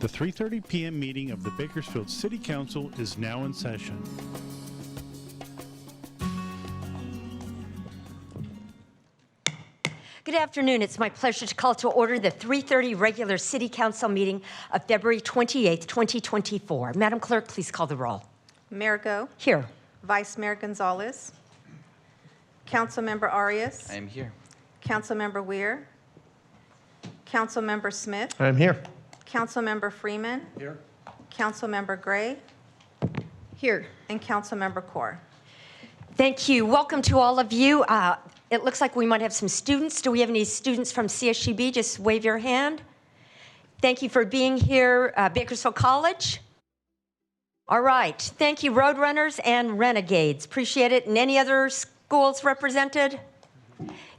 The 3:30 p.m. meeting of the Bakersfield City Council is now in session. Good afternoon. It's my pleasure to call to order the 3:30 regular City Council meeting of February 28th, 2024. Madam Clerk, please call the roll. Mayor Go, Here. Vice Mayor Gonzalez, Councilmember Arias, I am here. Councilmember Weir, Councilmember Smith, I'm here. Councilmember Freeman, Here. Councilmember Gray, Here. and Councilmember Kaur. Thank you. Welcome to all of you. It looks like we might have some students. Do we have any students from CSUB? Just wave your hand. Thank you for being here, Bakersfield College. All right. Thank you, Roadrunners and Renegades. Appreciate it. And any other schools represented?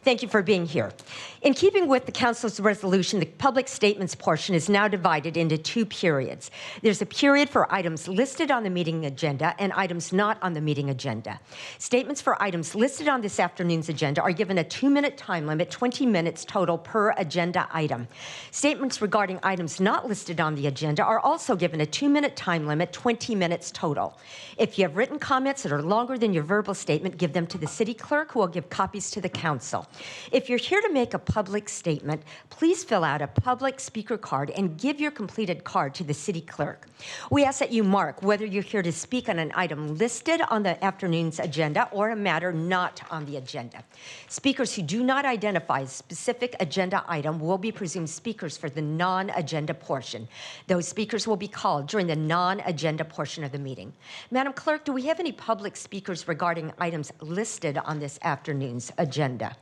Thank you for being here. In keeping with the Council's resolution, the public statements portion is now divided into two periods. There's a period for items listed on the meeting agenda and items not on the meeting agenda. Statements for items listed on this afternoon's agenda are given a 2-minute time limit, 20 minutes total per agenda item. Statements regarding items not listed on the agenda are also given a 2-minute time limit, 20 minutes total. If you have written comments that are longer than your verbal statement, give them to the city clerk, who will give copies to the council. If you're here to make a public statement, please fill out a public speaker card and give your completed card to the city clerk. We ask that you mark whether you're here to speak on an item listed on the afternoon's agenda or a matter not on the agenda. Speakers who do not identify a specific agenda item will be presumed speakers for the non-agenda portion. Those speakers will be called during the non-agenda portion of the meeting. Madam Clerk, do we have any public speakers regarding items listed on this afternoon's agenda?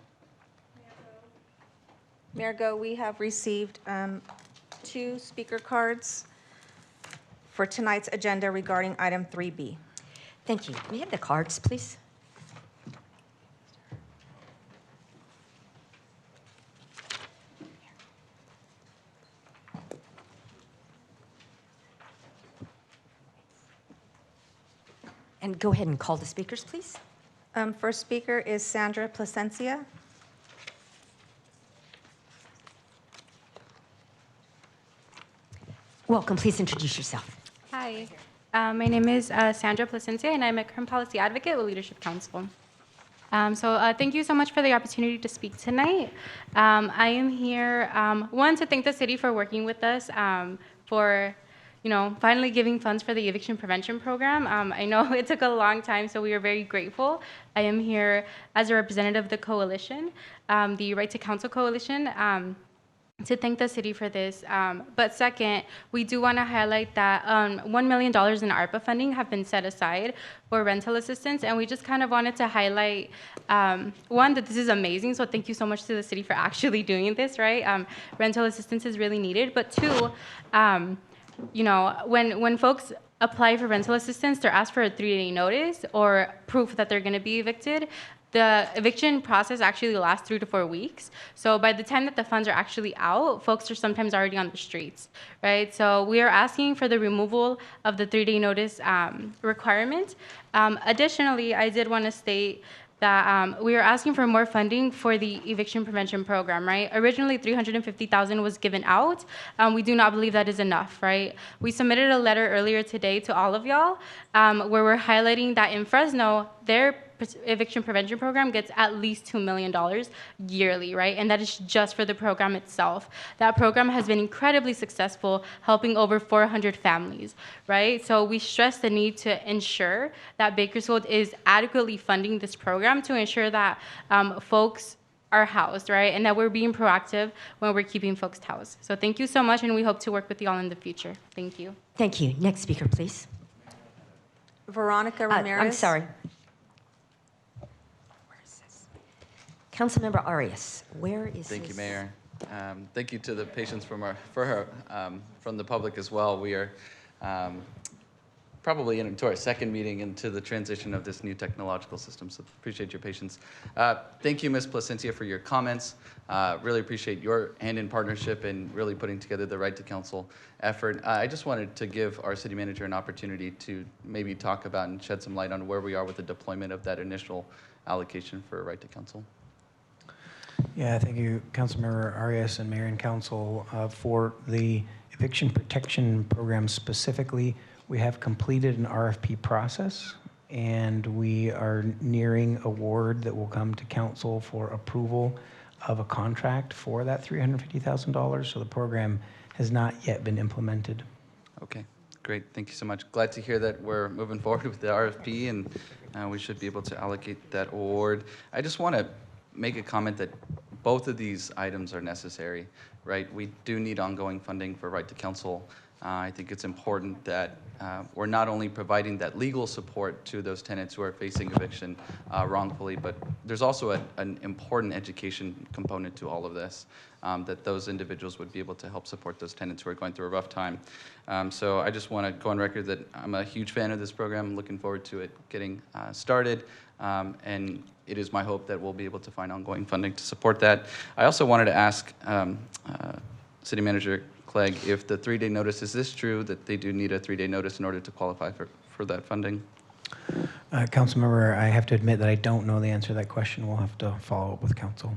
Mayor Go, we have received 2 speaker cards for tonight's agenda regarding item 3B. Thank you. May I have the cards, please? And go ahead and call the speakers, please. First speaker is Sandra Plasencia. Welcome. Please introduce yourself. Hi, my name is Sandra Plasencia, and I'm a current policy advocate with Leadership Council. Thank you so much for the opportunity to speak tonight. I am here, one, to thank the city for working with us, for finally giving funds for the eviction prevention program. I know it took a long time, so we are very grateful. I am here as a representative of the coalition, the Right to Counsel Coalition, to thank the city for this. But second, we do want to highlight that $1 million in ARPA funding have been set aside for rental assistance, and we just kind of wanted to highlight, one, that this is amazing, so thank you so much to the city for actually doing this, right? Rental assistance is really needed, but two, when folks apply for rental assistance, they're asked for a 3-day notice or proof that they're going to be evicted. The eviction process actually lasts 3 to 4 weeks. So by the time that the funds are actually out, folks are sometimes already on the streets, right? So we are asking for the removal of the 3-day notice requirement. Additionally, I did want to state that we are asking for more funding for the eviction prevention program, right? Originally, $350,000 was given out. We do not believe that is enough, right? We submitted a letter earlier today to all of y'all where we're highlighting that in Fresno, their eviction prevention program gets at least $2 million yearly, right? And that is just for the program itself. That program has been incredibly successful, helping over 400 families, right? So we stress the need to ensure that Bakersfield is adequately funding this program to ensure that folks are housed, right? And that we're being proactive when we're keeping folks housed. So thank you so much, and we hope to work with you all in the future. Thank you. Thank you. Next speaker, please. Veronica Ramirez. I'm sorry. Councilmember Arias, where is Thank you, his- Mayor. Thank you to the patients from the public as well. We are probably into our second meeting into the transition of this new technological system, so appreciate your patience. Thank you, Ms. Plasencia, for your comments. Really appreciate your hand in partnership and really putting together the Right to Counsel effort. I just wanted to give our city manager an opportunity to maybe talk about and shed some light on where we are with the deployment of that initial allocation for Right to Counsel. Yeah, thank you, Councilmember Arias and Mayor and Council. For the eviction protection program specifically, we have completed an RFP process, and we are nearing award that will come to council for approval of a contract for that $350,000. So the program has not yet been implemented. Okay, great. Thank you so much. Glad to hear that we're moving forward with the RFP, and we should be able to allocate that award. I just want to make a comment that both of these items are necessary, right? We do need ongoing funding for Right to Counsel. I think it's important that we're not only providing that legal support to those tenants who are facing eviction wrongfully, but there's also an important education component to all of this, that those individuals would be able to help support those tenants who are going through a rough time. So I just want to go on record that I'm a huge fan of this program, looking forward to it getting started, and it is my hope that we'll be able to find ongoing funding to support that. I also wanted to ask City Manager Clegg, if the 3-day notice, is this true that they do need a 3-day notice in order to qualify for that funding? Councilmember, I have to admit that I don't know the answer to that question. We'll have to follow up with council.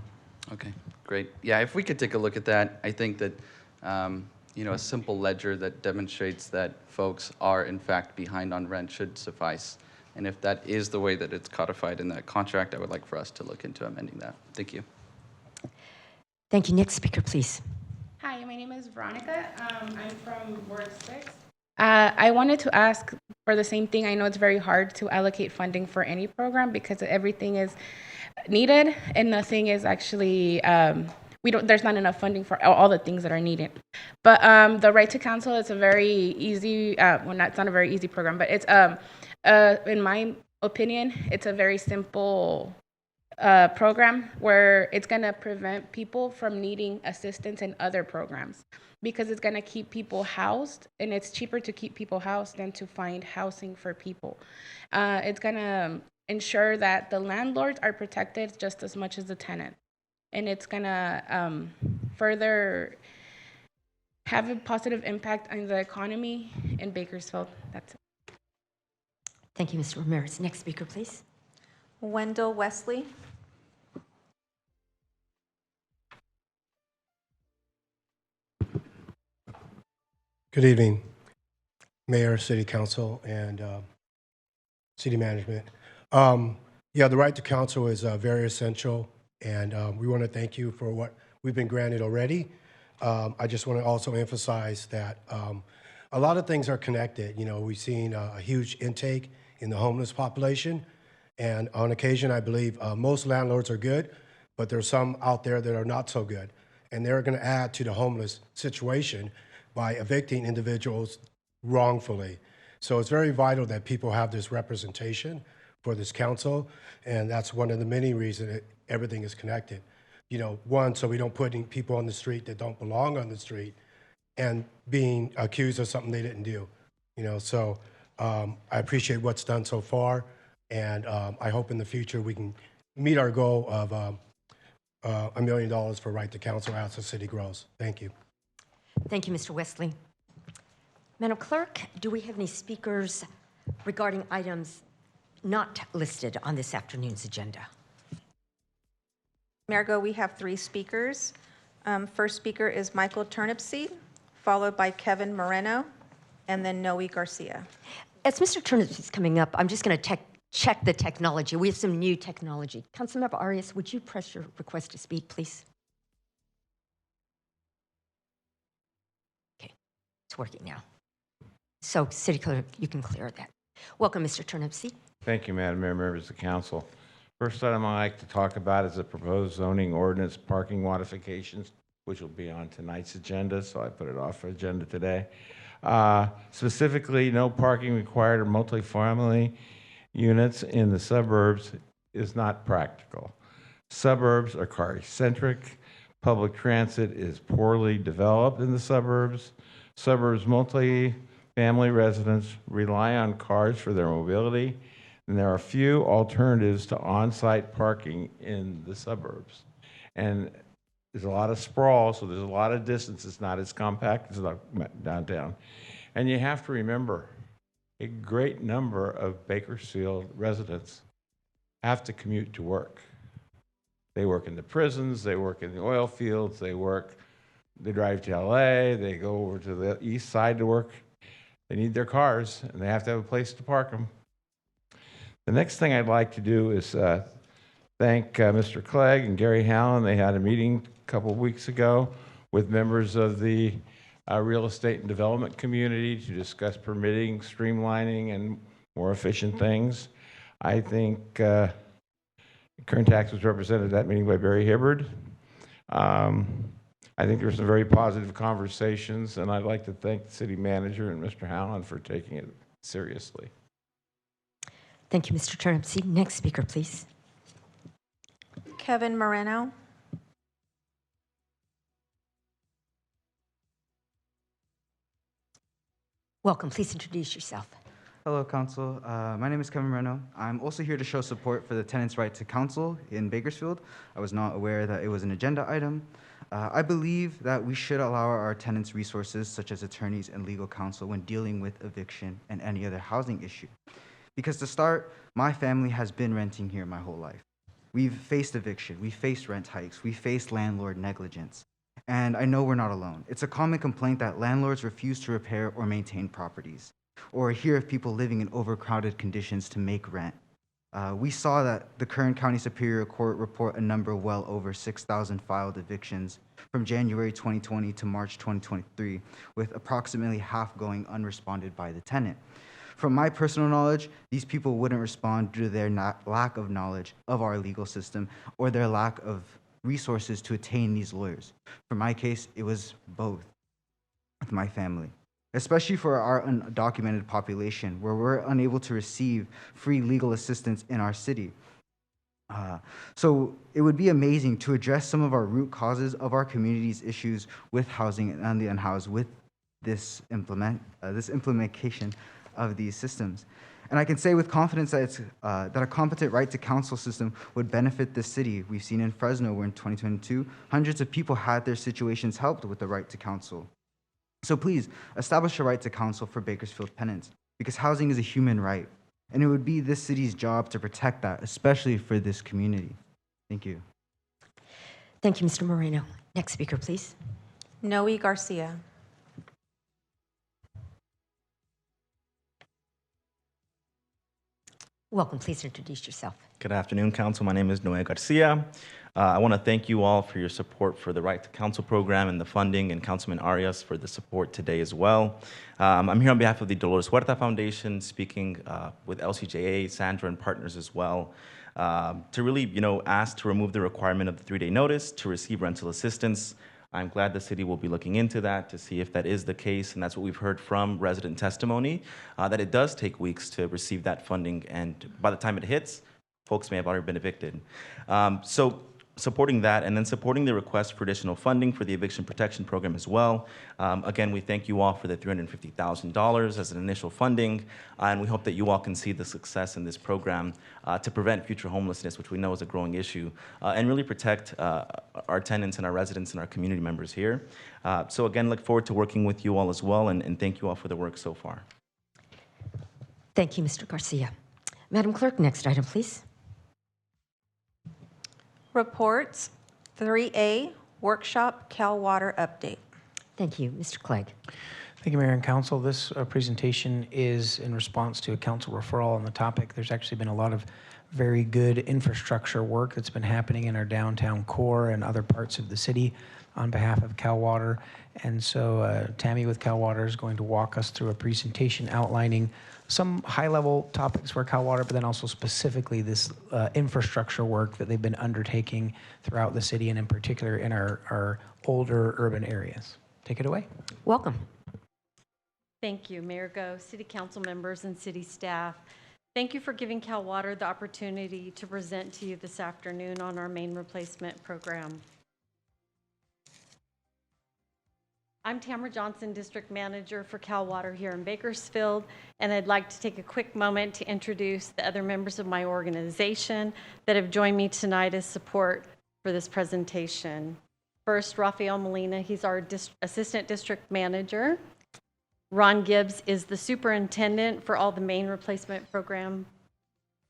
Okay, great. Yeah, if we could take a look at that, I think that a simple ledger that demonstrates that folks are in fact behind on rent should suffice. And if that is the way that it's codified in that contract, I would like for us to look into amending that. Thank you. Thank you. Next speaker, please. Hi, my name is Veronica. I'm from Ward 6. I wanted to ask for the same thing. I know it's very hard to allocate funding for any program because everything is needed and nothing is actually, there's not enough funding for all the things that are needed. But the Right to Counsel is a very easy, it's not a very easy program, but it's, in my opinion, it's a very simple program where it's going to prevent people from needing assistance in other programs because it's going to keep people housed, and it's cheaper to keep people housed than to find housing for people. It's going to ensure that the landlords are protected just as much as the tenant, and it's going to further have a positive impact on the economy in Bakersfield. That's it. Thank you, Mr. Ramirez. Next speaker, please. Wendell Wesley. Good evening, Mayor, City Council, and City Management. Yeah, the Right to Counsel is very essential, and we want to thank you for what we've been granted already. I just want to also emphasize that a lot of things are connected. You know, we've seen a huge intake in the homeless population, and on occasion, I believe most landlords are good, but there's some out there that are not so good, and they're going to add to the homeless situation by evicting individuals wrongfully. So it's very vital that people have this representation for this council, and that's one of the many reasons that everything is connected. You know, one, so we don't put people on the street that don't belong on the street and being accused of something they didn't do. You know, so I appreciate what's done so far, and I hope in the future we can meet our goal of $1 million for Right to Counsel as the city grows. Thank you. Thank you, Mr. Wesley. Madam Clerk, do we have any speakers regarding items not listed on this afternoon's agenda? Margo, we have 3 speakers. First speaker is Michael Turnipseed, followed by Kevin Moreno, and then Noe Garcia. As Mr. Turnipseed is coming up, I'm just going to check the technology. We have some new technology. Councilmember Arias, would you press your request to speak, please? Okay, it's working now. So, City Clerk, you can clear that. Welcome, Mr. Turnipseed. Thank you, Madam Mayor, members of the council. First item I'd like to talk about is the proposed zoning ordinance parking modifications, which will be on tonight's agenda, so I put it off for agenda today. Specifically, no parking required of multifamily units in the suburbs is not practical. Suburbs are car-centric. Public transit is poorly developed in the suburbs. Suburbs multi-family residents rely on cars for their mobility, and there are few alternatives to on-site parking in the suburbs. And there's a lot of sprawl, so there's a lot of distance. It's not as compact as downtown. And you have to remember, a great number of Bakersfield residents have to commute to work. They work in the prisons, they work in the oil fields, they drive to LA, they go over to the east side to work. They need their cars, and they have to have a place to park them. The next thing I'd like to do is thank Mr. Clegg and Gary Hallen. They had a meeting a couple of weeks ago with members of the real estate and development community to discuss permitting, streamlining, and more efficient things. I think Kern Tax was represented at that meeting by Barry Hibbard. I think there were some very positive conversations, and I'd like to thank the city manager and Mr. Howland for taking it seriously. Thank you, Mr. Turnipseed. Next speaker, please. Kevin Moreno. Welcome. Please introduce yourself. Hello, Council. My name is Kevin Moreno. I'm also here to show support for the tenants' right to counsel in Bakersfield. I was not aware that it was an agenda item. I believe that we should allow our tenants resources, such as attorneys and legal counsel, when dealing with eviction and any other housing issue. Because to start, my family has been renting here my whole life. We've faced eviction, we've faced rent hikes, we've faced landlord negligence. And I know we're not alone. It's a common complaint that landlords refuse to repair or maintain properties, or hear of people living in overcrowded conditions to make rent. We saw that the Kern County Superior Court report a number well over 6,000 filed evictions from January 2020 to March 2023, with approximately half going unresponded by the tenant. From my personal knowledge, these people wouldn't respond due to their lack of knowledge of our legal system or their lack of resources to attain these lawyers. For my case, it was both with my family, especially for our undocumented population, where we're unable to receive free legal assistance in our city. So it would be amazing to address some of our root causes of our community's issues with housing and the unhoused with this implementation of these systems. And I can say with confidence that that a competent right to counsel system would benefit this city. We've seen in Fresno, where in 2022, hundreds of people had their situations helped with the right to counsel. So please, establish a right to counsel for Bakersfield tenants, because housing is a human right, and it would be this city's job to protect that, especially for this community. Thank you. Thank you, Mr. Moreno. Next speaker, please. Noe Garcia. Welcome. Please introduce yourself. Good afternoon, Council. My name is Noe Garcia. I want to thank you all for your support for the Right to Counsel program and the funding, and Councilman Arias for the support today as well. I'm here on behalf of the Dolores Huerta Foundation, speaking with LCJA, Sandra, and partners as well, to really, ask to remove the requirement of the 3-day notice to receive rental assistance. I'm glad the city will be looking into that to see if that is the case, and that's what we've heard from resident testimony, that it does take weeks to receive that funding, and by the time it hits, folks may have already been evicted. So supporting that, and then supporting the request for additional funding for the eviction protection program as well. Again, we thank you all for the $350,000 as an initial funding, and we hope that you all can see the success in this program to prevent future homelessness, which we know is a growing issue, and really protect our tenants and our residents and our community members here. So again, look forward to working with you all as well, and thank you all for the work so far. Thank you, Mr. Garcia. Madam Clerk, next item, please. Reports. 3A, Workshop Cal Water Update. Thank you, Mr. Clegg. Thank you, Mayor and Council. This presentation is in response to a council referral on the topic. There's actually been a lot of very good infrastructure work that's been happening in our downtown core and other parts of the city on behalf of Cal Water. And so Tammy with Cal Water is going to walk us through a presentation outlining some high-level topics for Cal Water, but then also specifically this infrastructure work that they've been undertaking throughout the city, and in particular in our older urban areas. Take it away. Welcome. Thank you, Mayor Go, City Council members, and City staff. Thank you for giving Cal Water the opportunity to present to you this afternoon on our main replacement program. I'm Tamara Johnson, District Manager for Cal Water here in Bakersfield, and I'd like to take a quick moment to introduce the other members of my organization that have joined me tonight as support for this presentation. First, Rafael Molina, he's our Assistant District Manager. Ron Gibbs is the Superintendent for all the main replacement program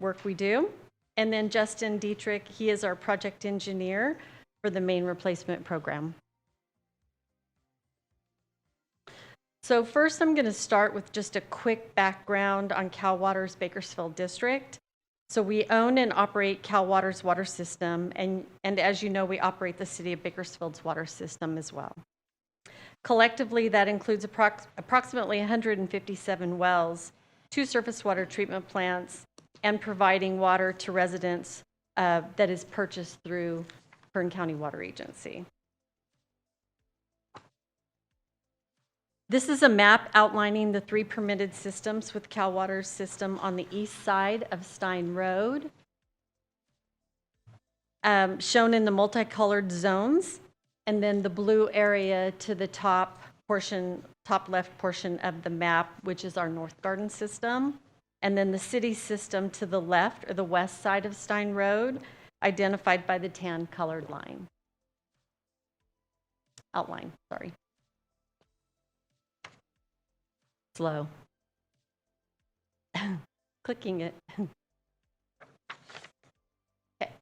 work we do. And then Justin Dietrich, he is our project engineer for the main replacement program. So first, I'm going to start with just a quick background on Cal Water's Bakersfield District. So we own and operate Cal Water's water system, and as you know, we operate the City of Bakersfield's water system as well. Collectively, that includes approximately 157 wells, 2 surface water treatment plants, and providing water to residents that is purchased through Kern County Water Agency. This is a map outlining the 3 permitted systems with Cal Water's system on the east side of Stein Road, shown in the multicolored zones, and then the blue area to the top left portion of the map, which is our North Garden system, and then the city system to the left, or the west side of Stein Road, identified by the tan colored outline, sorry. Slow. Clicking it. Okay.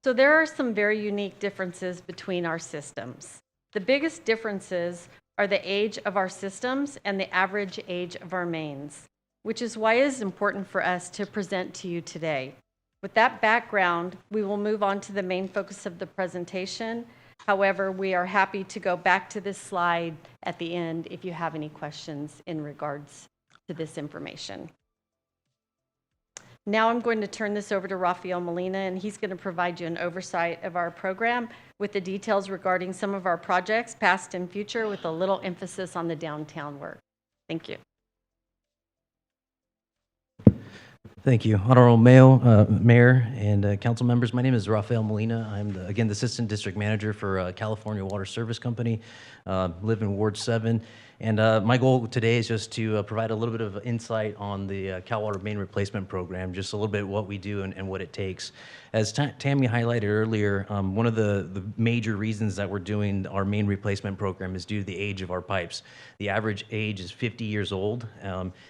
So there are some very unique differences between our systems. The biggest differences are the age of our systems and the average age of our mains, which is why it is important for us to present to you today. With that background, we will move on to the main focus of the presentation. However, we are happy to go back to this slide at the end if you have any questions in regards to this information. Now I'm going to turn this over to Rafael Molina, and he's going to provide you an oversight of our program with the details regarding some of our projects, past and future, with a little emphasis on the downtown work. Thank you. Thank you. Honorable Mayor and council members, my name is Rafael Molina. I'm, again, the Assistant District Manager for California Water Service Company, live in Ward 7. And my goal today is just to provide a little bit of insight on the Cal Water Main Replacement Program, just a little bit what we do and what it takes. As Tammy highlighted earlier, one of the major reasons that we're doing our main replacement program is due to the age of our pipes. The average age is 50 years old.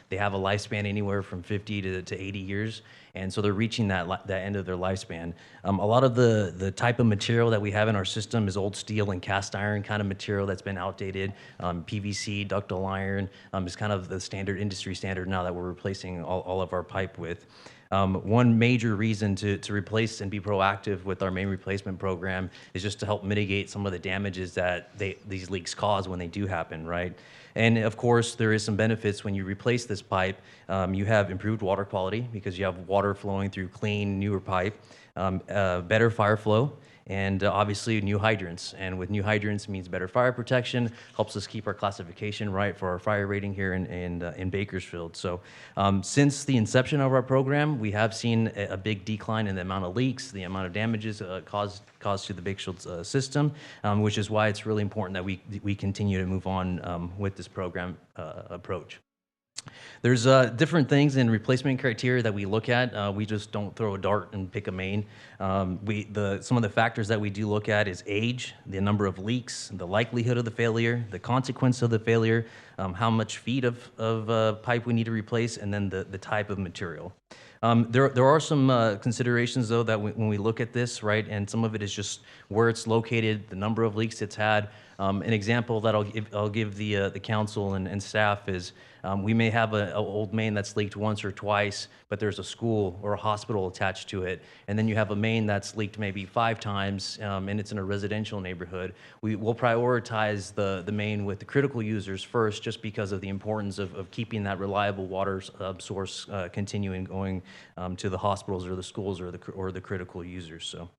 They have a lifespan anywhere from 50 to 80 years. And so they're reaching that end of their lifespan. A lot of the type of material that we have in our system is old steel and cast iron kind of material that's been outdated. PVC, ductile iron is kind of the standard industry standard now that we're replacing all of our pipe with. One major reason to replace and be proactive with our main replacement program is just to help mitigate some of the damages that these leaks cause when they do happen, right? And of course, there is some benefits when you replace this pipe. You have improved water quality because you have water flowing through clean, newer pipe, better fire flow, and obviously new hydrants. And with new hydrants means better fire protection, helps us keep our classification right for our fire rating here in Bakersfield. So since the inception of our program, we have seen a big decline in the amount of leaks, the amount of damages caused to the Bakersfield system, which is why it's really important that we continue to move on with this program approach. There's different things in replacement criteria that we look at. We just don't throw a dart and pick a main. Some of the factors that we do look at is age, the number of leaks, the likelihood of the failure, the consequence of the failure, how much feet of pipe we need to replace, and then the type of material. There are some considerations, though, that when we look at this, right, and some of it is just where it's located, the number of leaks it's had. An example that I'll give the council and staff is we may have an old main that's leaked once or twice, but there's a school or a hospital attached to it, and then you have a main that's leaked maybe 5 times, and it's in a residential neighborhood. We'll prioritize the main with the critical users first, just because of the importance of keeping that reliable water source continuing going to the hospitals or the schools or the critical users. So.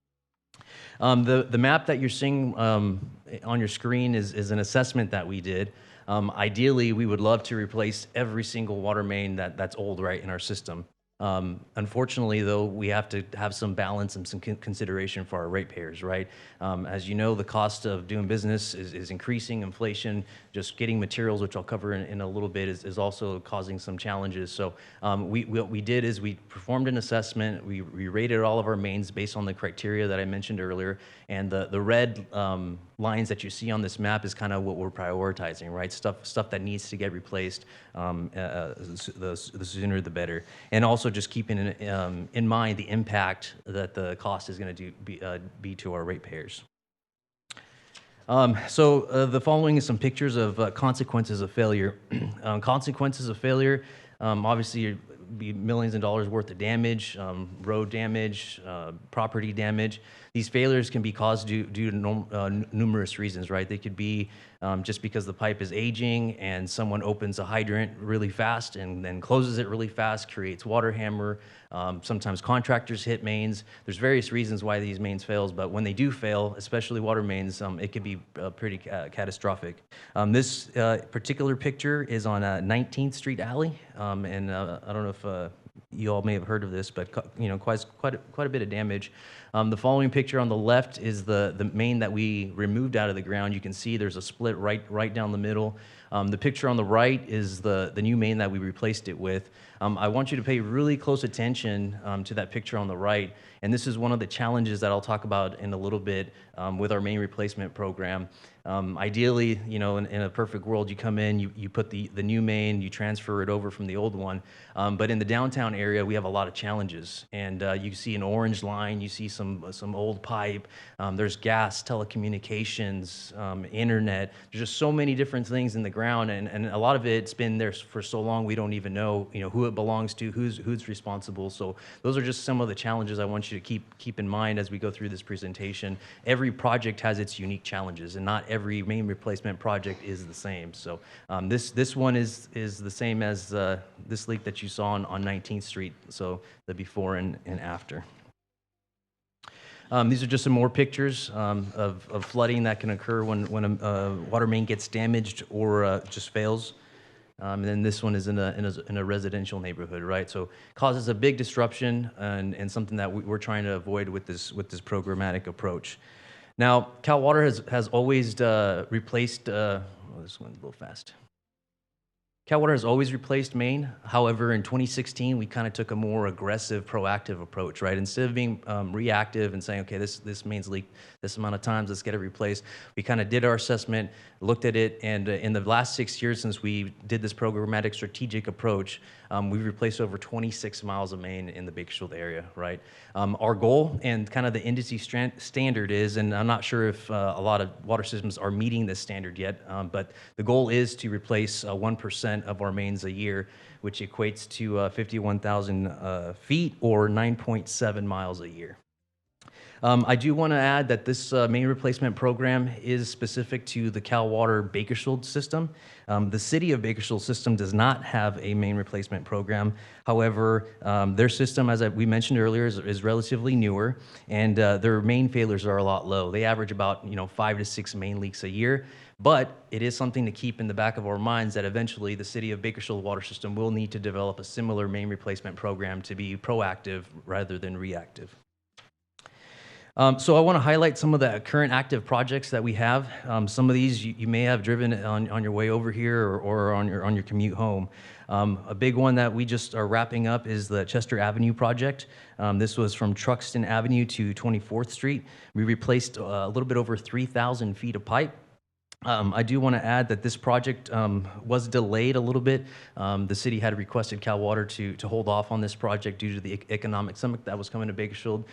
The map that you're seeing on your screen is an assessment that we did. Ideally, we would love to replace every single water main that's old, right, in our system. Unfortunately, though, we have to have some balance and some consideration for our ratepayers, right? As you know, the cost of doing business is increasing. Inflation, just getting materials, which I'll cover in a little bit, is also causing some challenges. So what we did is we performed an assessment. We rated all of our mains based on the criteria that I mentioned earlier. And the red lines that you see on this map is kind of what we're prioritizing, right? Stuff that needs to get replaced, the sooner the better. And also just keeping in mind the impact that the cost is going to be to our ratepayers. The following is some pictures of consequences of failure. Consequences of failure, obviously, be millions of dollars worth of damage, road damage, property damage. These failures can be caused due to numerous reasons, right? They could be just because the pipe is aging and someone opens a hydrant really fast and then closes it really fast, creates water hammer. Sometimes contractors hit mains. There's various reasons why these mains fails, but when they do fail, especially water mains, it can be pretty catastrophic. This particular picture is on 19th Street Alley, and I don't know if you all may have heard of this, but quite a bit of damage. The following picture on the left is the main that we removed out of the ground. You can see there's a split right down the middle. The picture on the right is the new main that we replaced it with. I want you to pay really close attention to that picture on the right. And this is one of the challenges that I'll talk about in a little bit with our main replacement program. Ideally, in a perfect world, you come in, you put the new main, you transfer it over from the old one. But in the downtown area, we have a lot of challenges. And you see an orange line, you see some old pipe, there's gas, telecommunications, internet. There's just so many different things in the ground, and a lot of it's been there for so long we don't even know, who it belongs to, who's responsible. So those are just some of the challenges I want you to keep in mind as we go through this presentation. Every project has its unique challenges, and not every main replacement project is the same. So this one is the same as this leak that you saw on 19th Street, so the before and after. These are just some more pictures of flooding that can occur when a water main gets damaged or just fails. And then this one is in a residential neighborhood, right? So causes a big disruption and something that we're trying to avoid with this programmatic approach. Now, Cal Water has always replaced. This went a little fast. Cal Water has always replaced main. However, in 2016, we kind of took a more aggressive, proactive approach, right? Instead of being reactive and saying, okay, this main's leaked this amount of times, let's get it replaced, we kind of did our assessment, looked at it, and in the last 6 years since we did this programmatic strategic approach, we've replaced over 26 miles of main in the Bakersfield area, right? Our goal and kind of the industry standard is, and I'm not sure if a lot of water systems are meeting this standard yet, but the goal is to replace 1% of our mains a year, which equates to 51,000 feet or 9.7 miles a year. I do want to add that this main replacement program is specific to the Cal Water Bakersfield system. The city of Bakersfield system does not have a main replacement program. However, their system, as we mentioned earlier, is relatively newer, and their main failures are a lot low. They average about 5 to 6 main leaks a year. But it is something to keep in the back of our minds that eventually the city of Bakersfield water system will need to develop a similar main replacement program to be proactive rather than reactive. So I want to highlight some of the current active projects that we have. Some of these you may have driven on your way over here or on your commute home. A big one that we just are wrapping up is the Chester Avenue project. This was from Truxton Avenue to 24th Street. We replaced a little bit over 3,000 feet of pipe. I do want to add that this project was delayed a little bit. The city had requested Cal Water to hold off on this project due to the economic summit that was coming to Bakersfield.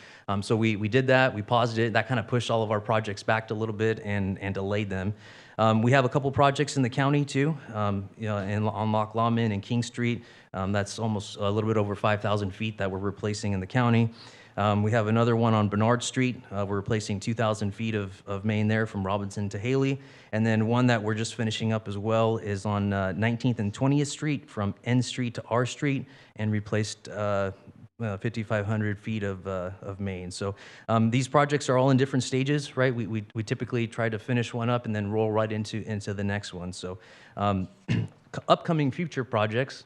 So we did that, we paused it. That kind of pushed all of our projects back a little bit and delayed them. We have a couple projects in the county too, on Loch Lomond and King Street. That's almost a little bit over 5,000 feet that we're replacing in the county. We have another one on Bernard Street. We're replacing 2,000 feet of main there from Robinson to Haley. And then one that we're just finishing up as well is on 19th and 20th Street from N Street to R Street and replaced 5,500 feet of main. So these projects are all in different stages, right? We typically try to finish one up and then roll right into the next one. So upcoming future projects,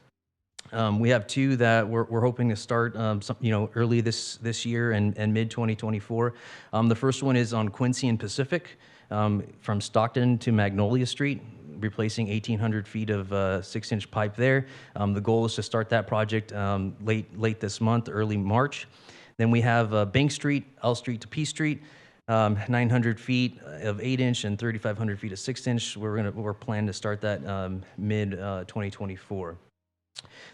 we have two that we're hoping to start early this year and mid 2024. The first one is on Quincy and Pacific from Stockton to Magnolia Street, replacing 1,800 feet of 6-inch pipe there. The goal is to start that project late this month, early March. Then we have Bank Street, L Street to P Street. 900 feet of 8-inch and 3,500 feet of 6-inch. We're planning to start that mid 2024.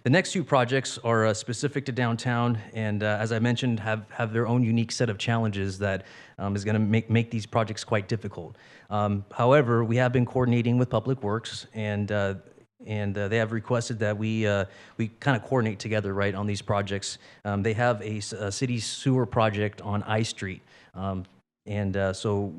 The next two projects are specific to downtown, and as I mentioned, have their own unique set of challenges that is going to make these projects quite difficult. However, we have been coordinating with Public Works, and they have requested that we kind of coordinate together, right, on these projects. They have a city sewer project on I Street, so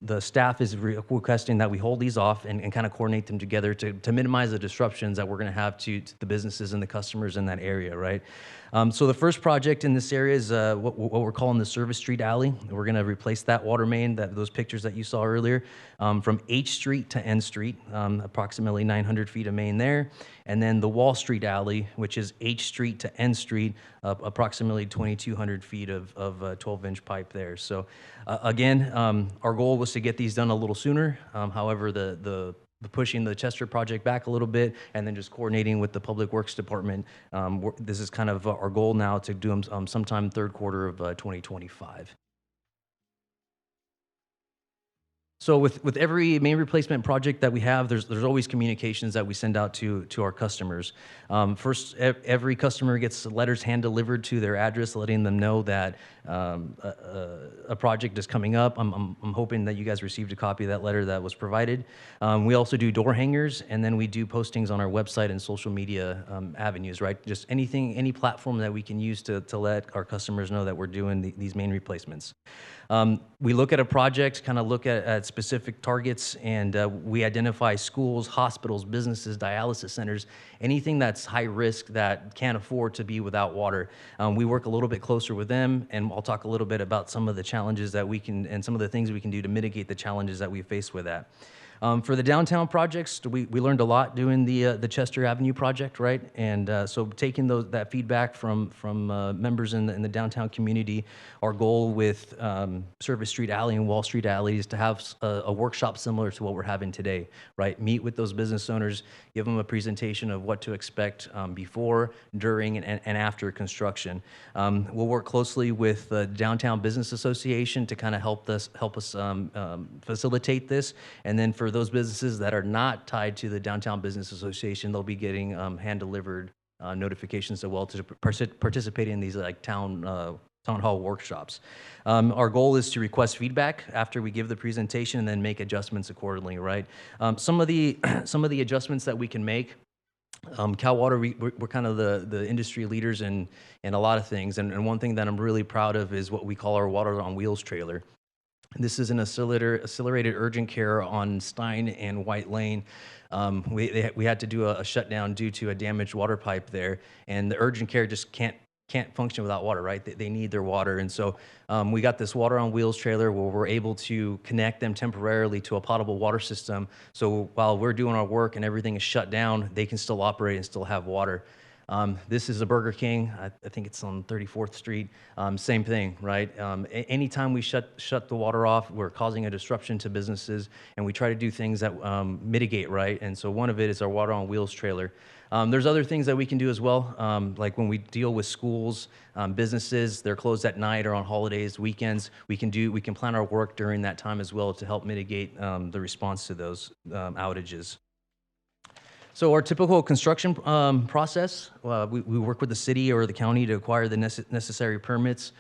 the staff is requesting that we hold these off and kind of coordinate them together to minimize the disruptions that we're going to have to the businesses and the customers in that area, right? So the first project in this area is what we're calling the Service Street Alley. We're going to replace that water main, those pictures that you saw earlier, from H Street to N Street, approximately 900 feet of main there. And then the Wall Street Alley, which is H Street to N Street, approximately 2,200 feet of 12-inch pipe there. So again, our goal was to get these done a little sooner. However, the pushing the Chester project back a little bit and then just coordinating with the Public Works Department. This is kind of our goal now to do them sometime third quarter of 2025. So with every main replacement project that we have, there's always communications that we send out to our customers. First, every customer gets letters hand-delivered to their address, letting them know that a project is coming up. I'm hoping that you guys received a copy of that letter that was provided. We also do door hangers, and then we do postings on our website and social media avenues, right? Just any platform that we can use to let our customers know that we're doing these main replacements. We look at a project, kind of look at specific targets, and we identify schools, hospitals, businesses, dialysis centers, anything that's high risk that can't afford to be without water. We work a little bit closer with them, and I'll talk a little bit about some of the challenges that we can, and some of the things we can do to mitigate the challenges that we face with that. For the downtown projects, we learned a lot doing the Chester Avenue project, right? And so taking that feedback from members in the downtown community, our goal with Service Street Alley and Wall Street Alley is to have a workshop similar to what we're having today, right? Meet with those business owners, give them a presentation of what to expect before, during, and after construction. We'll work closely with the Downtown Business Association to kind of help us facilitate this, and then for those businesses that are not tied to the Downtown Business Association, they'll be getting hand-delivered notifications as well to participate in these like town hall workshops. Our goal is to request feedback after we give the presentation and then make adjustments accordingly, right? Some of the adjustments that we can make. Cal Water, we're kind of the industry leaders in a lot of things, and one thing that I'm really proud of is what we call our Water on Wheels trailer. This is an accelerated urgent care on Stein and White Lane. We had to do a shutdown due to a damaged water pipe there, and the urgent care just can't function without water, right? They need their water, and so we got this Water on Wheels trailer where we're able to connect them temporarily to a potable water system. So while we're doing our work and everything is shut down, they can still operate and still have water. This is a Burger King. I think it's on 34th Street. Same thing, right? Anytime we shut the water off, we're causing a disruption to businesses, and we try to do things that mitigate, right? And so one of it is our Water on Wheels trailer. There's other things that we can do as well, like when we deal with schools, businesses, they're closed at night or on holidays, weekends. We can plan our work during that time as well to help mitigate the response to those outages. So our typical construction process, we work with the city or the county to acquire the necessary permits.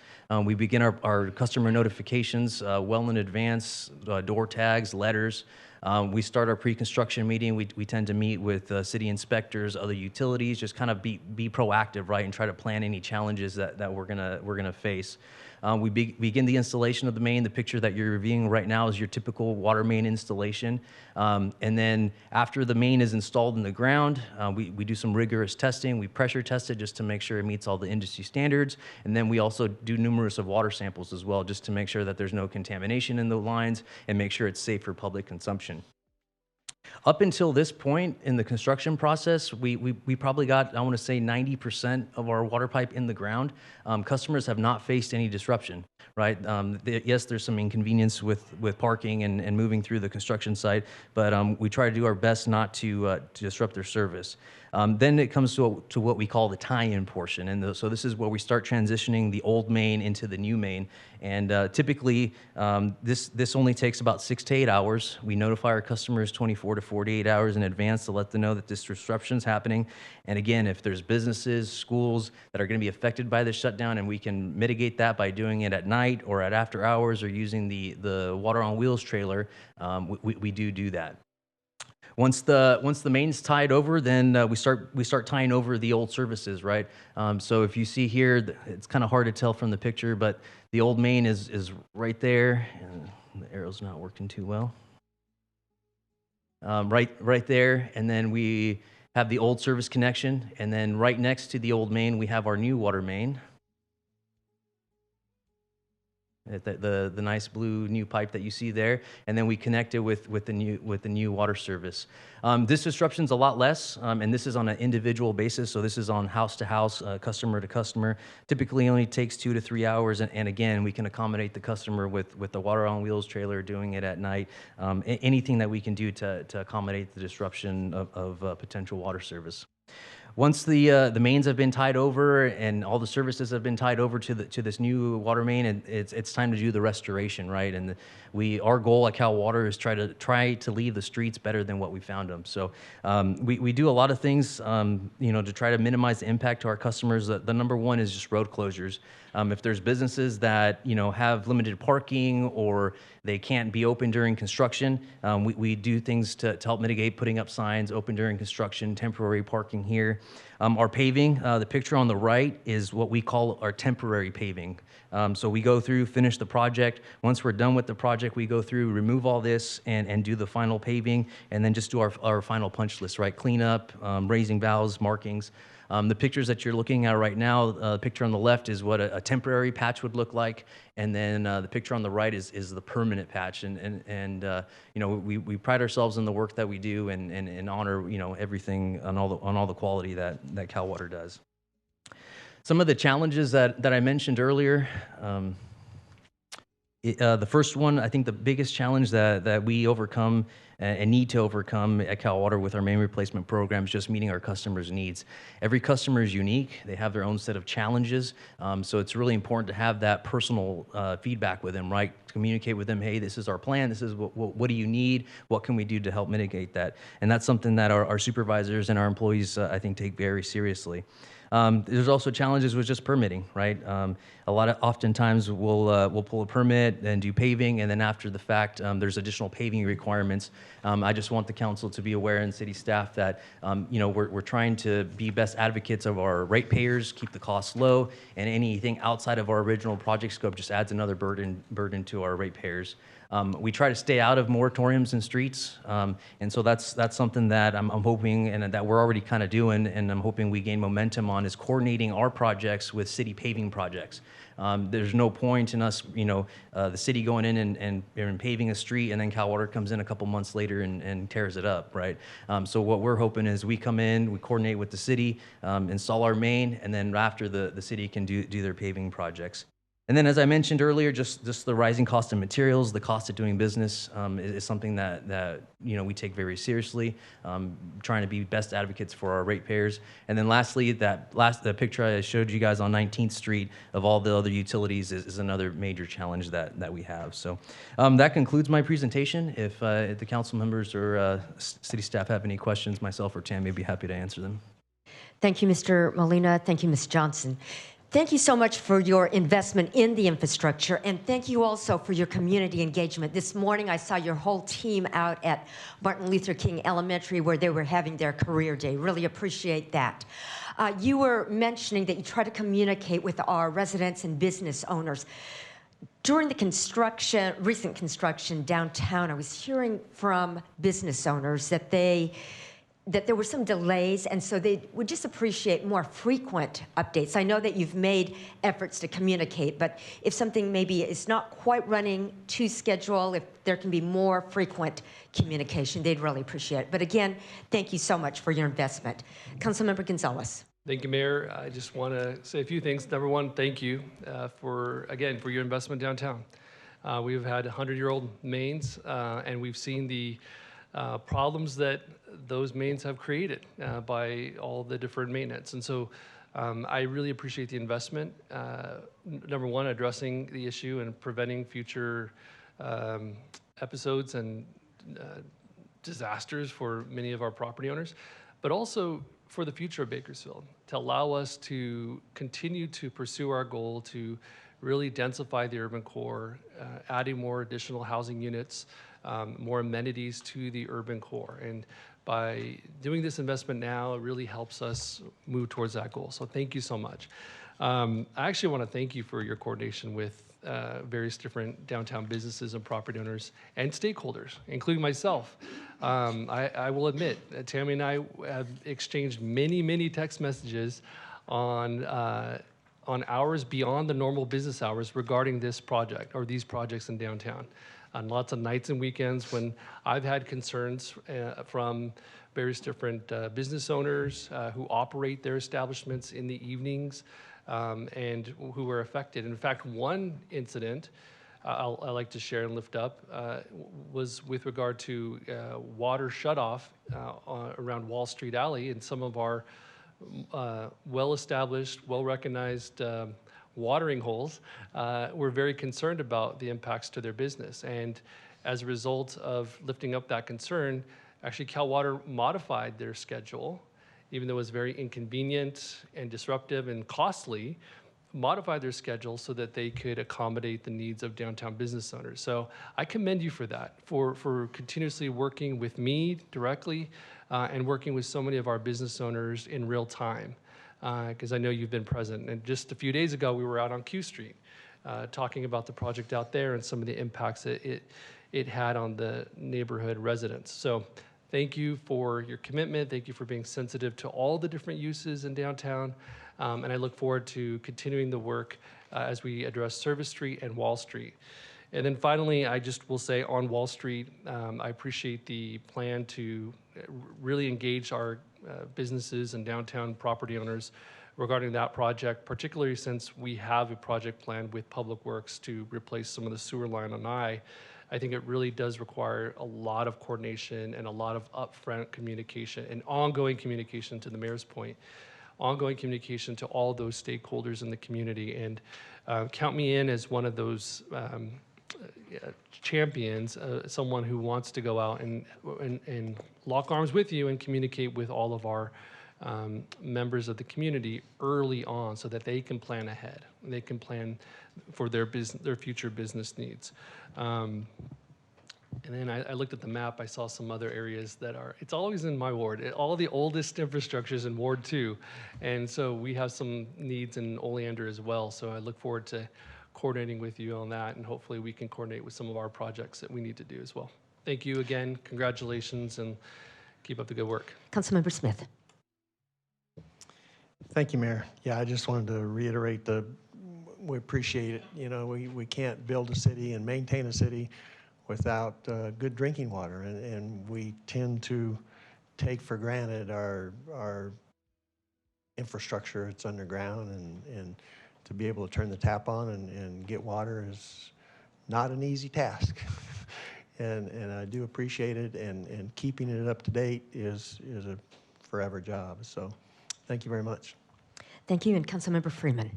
We begin our customer notifications well in advance, door tags, letters. We start our pre-construction meeting. We tend to meet with city inspectors, other utilities, just kind of be proactive, right, and try to plan any challenges that we're gonna face. We begin the installation of the main. The picture that you're reviewing right now is your typical water main installation. And then after the main is installed in the ground, we do some rigorous testing. We pressure test it just to make sure it meets all the industry standards. And then we also do numerous of water samples as well, just to make sure that there's no contamination in the lines and make sure it's safe for public consumption. Up until this point in the construction process, we probably got, I want to say, 90% of our water pipe in the ground. Customers have not faced any disruption. right? Yes, there's some inconvenience with parking and moving through the construction site, but we try to do our best not to disrupt their service. Then it comes to what we call the tie-in portion, and so this is where we start transitioning the old main into the new main. And typically, this only takes about 6 to 8 hours. We notify our customers 24 to 48 hours in advance to let them know that this disruption is happening. And again, if there's businesses, schools that are going to be affected by this shutdown, and we can mitigate that by doing it at night or at after hours or using the Water on Wheels trailer, we do that. Once the main's tied over, then we start tying over the old services, right? So if you see here, it's kind of hard to tell from the picture, but the old main is right there, and the arrow's not working too well. Right there, and then we have the old service connection, and then right next to the old main, we have our new water main. The nice blue new pipe that you see there, and then we connect it with the new water service. This disruption's a lot less, and this is on an individual basis. So this is on house to house, customer to customer. Typically, only takes 2 to 3 hours, and again, we can accommodate the customer with the Water on Wheels trailer, doing it at night. Anything that we can do to accommodate the disruption of potential water service. Once the mains have been tied over and all the services have been tied over to this new water main, and it's time to do the restoration, right? And our goal at Cal Water is try to leave the streets better than what we found them. So we do a lot of things, to try to minimize the impact to our customers. The number one is just road closures. If there's businesses that have limited parking or they can't be open during construction, we do things to help mitigate, putting up signs, open during construction, temporary parking here. Our paving, the picture on the right is what we call our temporary paving. So we go through, finish the project. Once we're done with the project, we go through, remove all this, and do the final paving, and then just do our final punch list, right? Cleanup, raising valves, markings. The pictures that you're looking at right now, the picture on the left is what a temporary patch would look like, and then the picture on the right is the permanent patch. And we pride ourselves in the work that we do and honor everything on all the quality that Cal Water does. Some of the challenges that I mentioned earlier. The first one, I think the biggest challenge that we overcome and need to overcome at Cal Water with our main replacement program is just meeting our customers' needs. Every customer is unique. They have their own set of challenges. So it's really important to have that personal feedback with them, right? Communicate with them, hey, this is our plan. This is what do you need? What can we do to help mitigate that? And that's something that our supervisors and our employees, I think, take very seriously. There's also challenges with just permitting, right? Oftentimes we'll pull a permit and do paving, and then after the fact, there's additional paving requirements. I just want the council to be aware and city staff that we're trying to be best advocates of our ratepayers, keep the costs low, and anything outside of our original project scope just adds another burden to our ratepayers. We try to stay out of moratoriums and streets, and so that's something that I'm hoping and that we're already kind of doing, and I'm hoping we gain momentum on, is coordinating our projects with city paving projects. There's no point in us, the city going in and paving a street, and then Cal Water comes in a couple months later and tears it up, right? So what we're hoping is we come in, we coordinate with the city, install our main, and then after the city can do their paving projects. And then, as I mentioned earlier, just the rising cost of materials, the cost of doing business is something that we take very seriously, trying to be best advocates for our ratepayers. And then lastly, the picture I showed you guys on 19th Street of all the other utilities is another major challenge that we have. So that concludes my presentation. If the council members or city staff have any questions, myself or Tam may be happy to answer them. Thank you, Mr. Molina. Thank you, Ms. Johnson. Thank you so much for your investment in the infrastructure, and thank you also for your community engagement. This morning, I saw your whole team out at Martin Luther King Elementary where they were having their career day. Really appreciate that. You were mentioning that you try to communicate with our residents and business owners. During the recent construction downtown, I was hearing from business owners that there were some delays, and so they would just appreciate more frequent updates. I know that you've made efforts to communicate, but if something maybe is not quite running to schedule, if there can be more frequent communication, they'd really appreciate it. But again, thank you so much for your investment. Councilmember Gonzalez. Thank you, Mayor. I just want to say a few things. Number one, thank you for your investment downtown. We've had 100-year-old mains, and we've seen the problems that those mains have created by all the different maintenance. And so I really appreciate the investment. Number one, addressing the issue and preventing future episodes and disasters for many of our property owners, but also for the future of Bakersfield, to allow us to continue to pursue our goal to really densify the urban core, adding more additional housing units, more amenities to the urban core. And by doing this investment now, it really helps us move towards that goal. So thank you so much. I actually want to thank you for your coordination with various different downtown businesses and property owners and stakeholders, including myself. I will admit, Tammy and I have exchanged many text messages on hours beyond the normal business hours regarding this project or these projects in downtown. On lots of nights and weekends when I've had concerns from various different business owners who operate their establishments in the evenings, and who were affected. In fact, one incident I like to share and lift up was with regard to water shutoff around Wall Street Alley, and some of our well-established, well-recognized watering holes were very concerned about the impacts to their business. And as a result of lifting up that concern, actually Cal Water modified their schedule, even though it was very inconvenient and disruptive and costly, modified their schedule so that they could accommodate the needs of downtown business owners. So I commend you for that, for continuously working with me directly and working with so many of our business owners in real time, because I know you've been present. And just a few days ago, we were out on Q Street talking about the project out there and some of the impacts that it had on the neighborhood residents. So thank you for your commitment. Thank you for being sensitive to all the different uses in downtown. And I look forward to continuing the work as we address Service Street and Wall Street. And then finally, I just will say on Wall Street, I appreciate the plan to really engage our businesses and downtown property owners regarding that project, particularly since we have a project plan with Public Works to replace some of the sewer line on I think it really does require a lot of coordination and a lot of upfront communication and ongoing communication, to the mayor's point, ongoing communication to all those stakeholders in the community. And count me in as one of those champions, someone who wants to go out and lock arms with you and communicate with all of our members of the community early on so that they can plan ahead. They can plan for their future business needs. And then I looked at the map, I saw some other areas that it's always in my ward, all the oldest infrastructures in Ward 2. And so we have some needs in Oleander as well. So I look forward to coordinating with you on that, and hopefully we can coordinate with some of our projects that we need to do as well. Thank you again, congratulations, and keep up the good work. Councilmember Smith. Thank you, Mayor. Yeah, I just wanted to reiterate we appreciate it. You know, we can't build a city and maintain a city without good drinking water, and we tend to take for granted our infrastructure. It's underground, and to be able to turn the tap on and get water is not an easy task. and I do appreciate it, and keeping it up to date is a forever job. So thank you very much. Thank you, and Councilmember Freeman.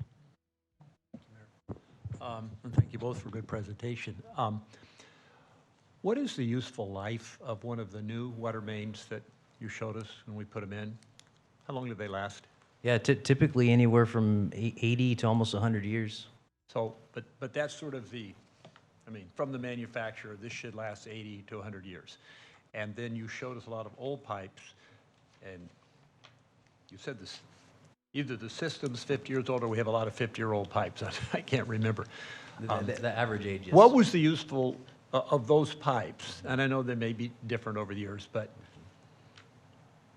And thank you both for a good presentation. What is the useful life of one of the new water mains that you showed us when we put them in? How long do they last? Yeah, typically anywhere from 80 to almost 100 years. So, but that's sort of from the manufacturer, this should last 80 to 100 years. And then you showed us a lot of old pipes, and you said this, either the system's 50 years old or we have a lot of 50-year-old pipes. I can't remember. The average age, yes. What was the useful of those pipes? And I know they may be different over the years, but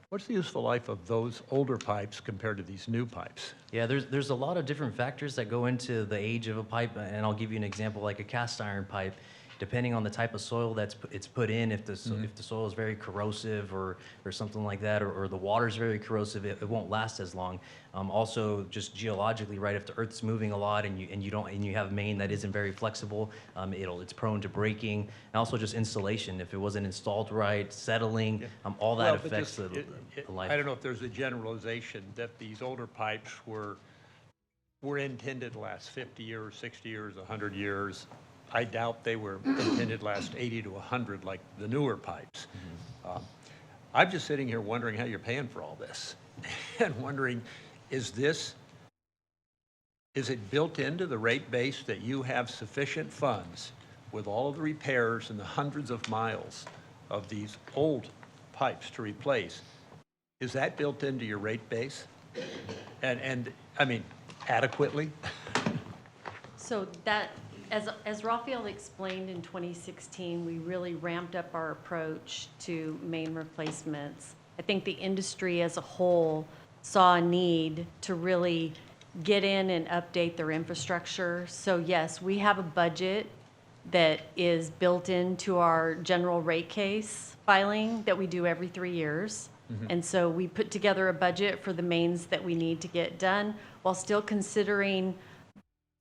what's the useful life of those older pipes compared to these new pipes? Yeah, there's a lot of different factors that go into the age of a pipe, and I'll give you an example, like a cast iron pipe. depending on the type of soil it's put in, if the soil is very corrosive or something like that, or the water is very corrosive, it won't last as long. Also, just geologically, right, if the Earth's moving a lot and you have a main that isn't very flexible, it's prone to breaking. And also just installation, if it wasn't installed right, settling, all that Well, but affects just the life. I don't know if there's a generalization that these older pipes were intended to last 50 years, 60 years, 100 years. I doubt they were intended to last 80 to 100 like the newer pipes. I'm just sitting here wondering how you're paying for all this and wondering, is it built into the rate base that you have sufficient funds with all of the repairs and the hundreds of miles of these old pipes to replace? Is that built into your rate base? And I mean, adequately? So that, as Raphael explained in 2016, we really ramped up our approach to main replacements. I think the industry as a whole saw a need to really get in and update their infrastructure. So yes, we have a budget that is built into our general rate case filing that we do every 3 years. And so we put together a budget for the mains that we need to get done while still considering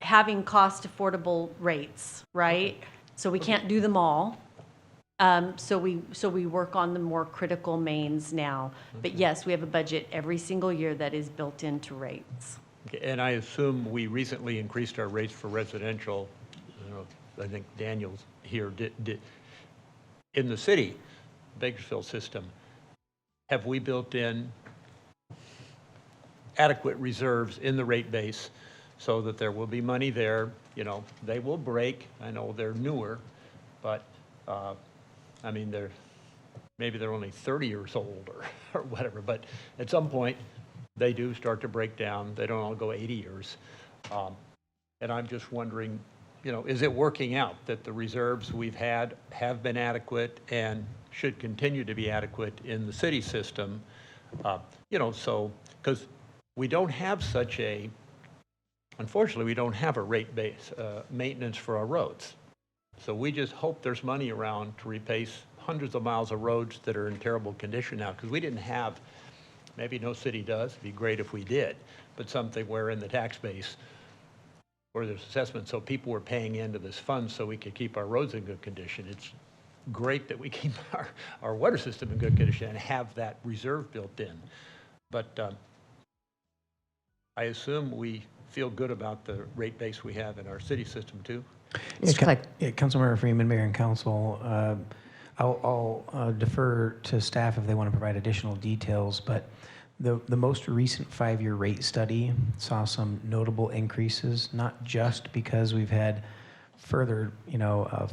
having cost affordable rates, right? So we can't do them all. So we work on the more critical mains now. But yes, we have a budget every single year that is built into rates. Okay, and I assume we recently increased our rates for residential. I think Daniel's here did. In the city, Bakersfield system, have we built in adequate reserves in the rate base so that there will be money there? They will break. I know they're newer, but I mean, maybe they're only 30 years old or whatever, but at some point they do start to break down. They don't all go 80 years. And I'm just wondering, is it working out that the reserves we've had have been adequate and should continue to be adequate in the city system? So, because we don't have unfortunately, we don't have a rate base maintenance for our roads. So we just hope there's money around to replace hundreds of miles of roads that are in terrible condition now, because we didn't have, maybe no city does, it'd be great if we did, but something where in the tax base where there's assessment, so people were paying into this fund so we could keep our roads in good condition. It's great that we keep our water system in good condition and have that reserve built in. But I assume we feel good about the rate base we have in our city system too? Mr. Clegg. Councilmember Freeman, Mayor and Council, I'll defer to staff if they want to provide additional details, but the most recent 5-year rate study saw some notable increases, not just because we've had further,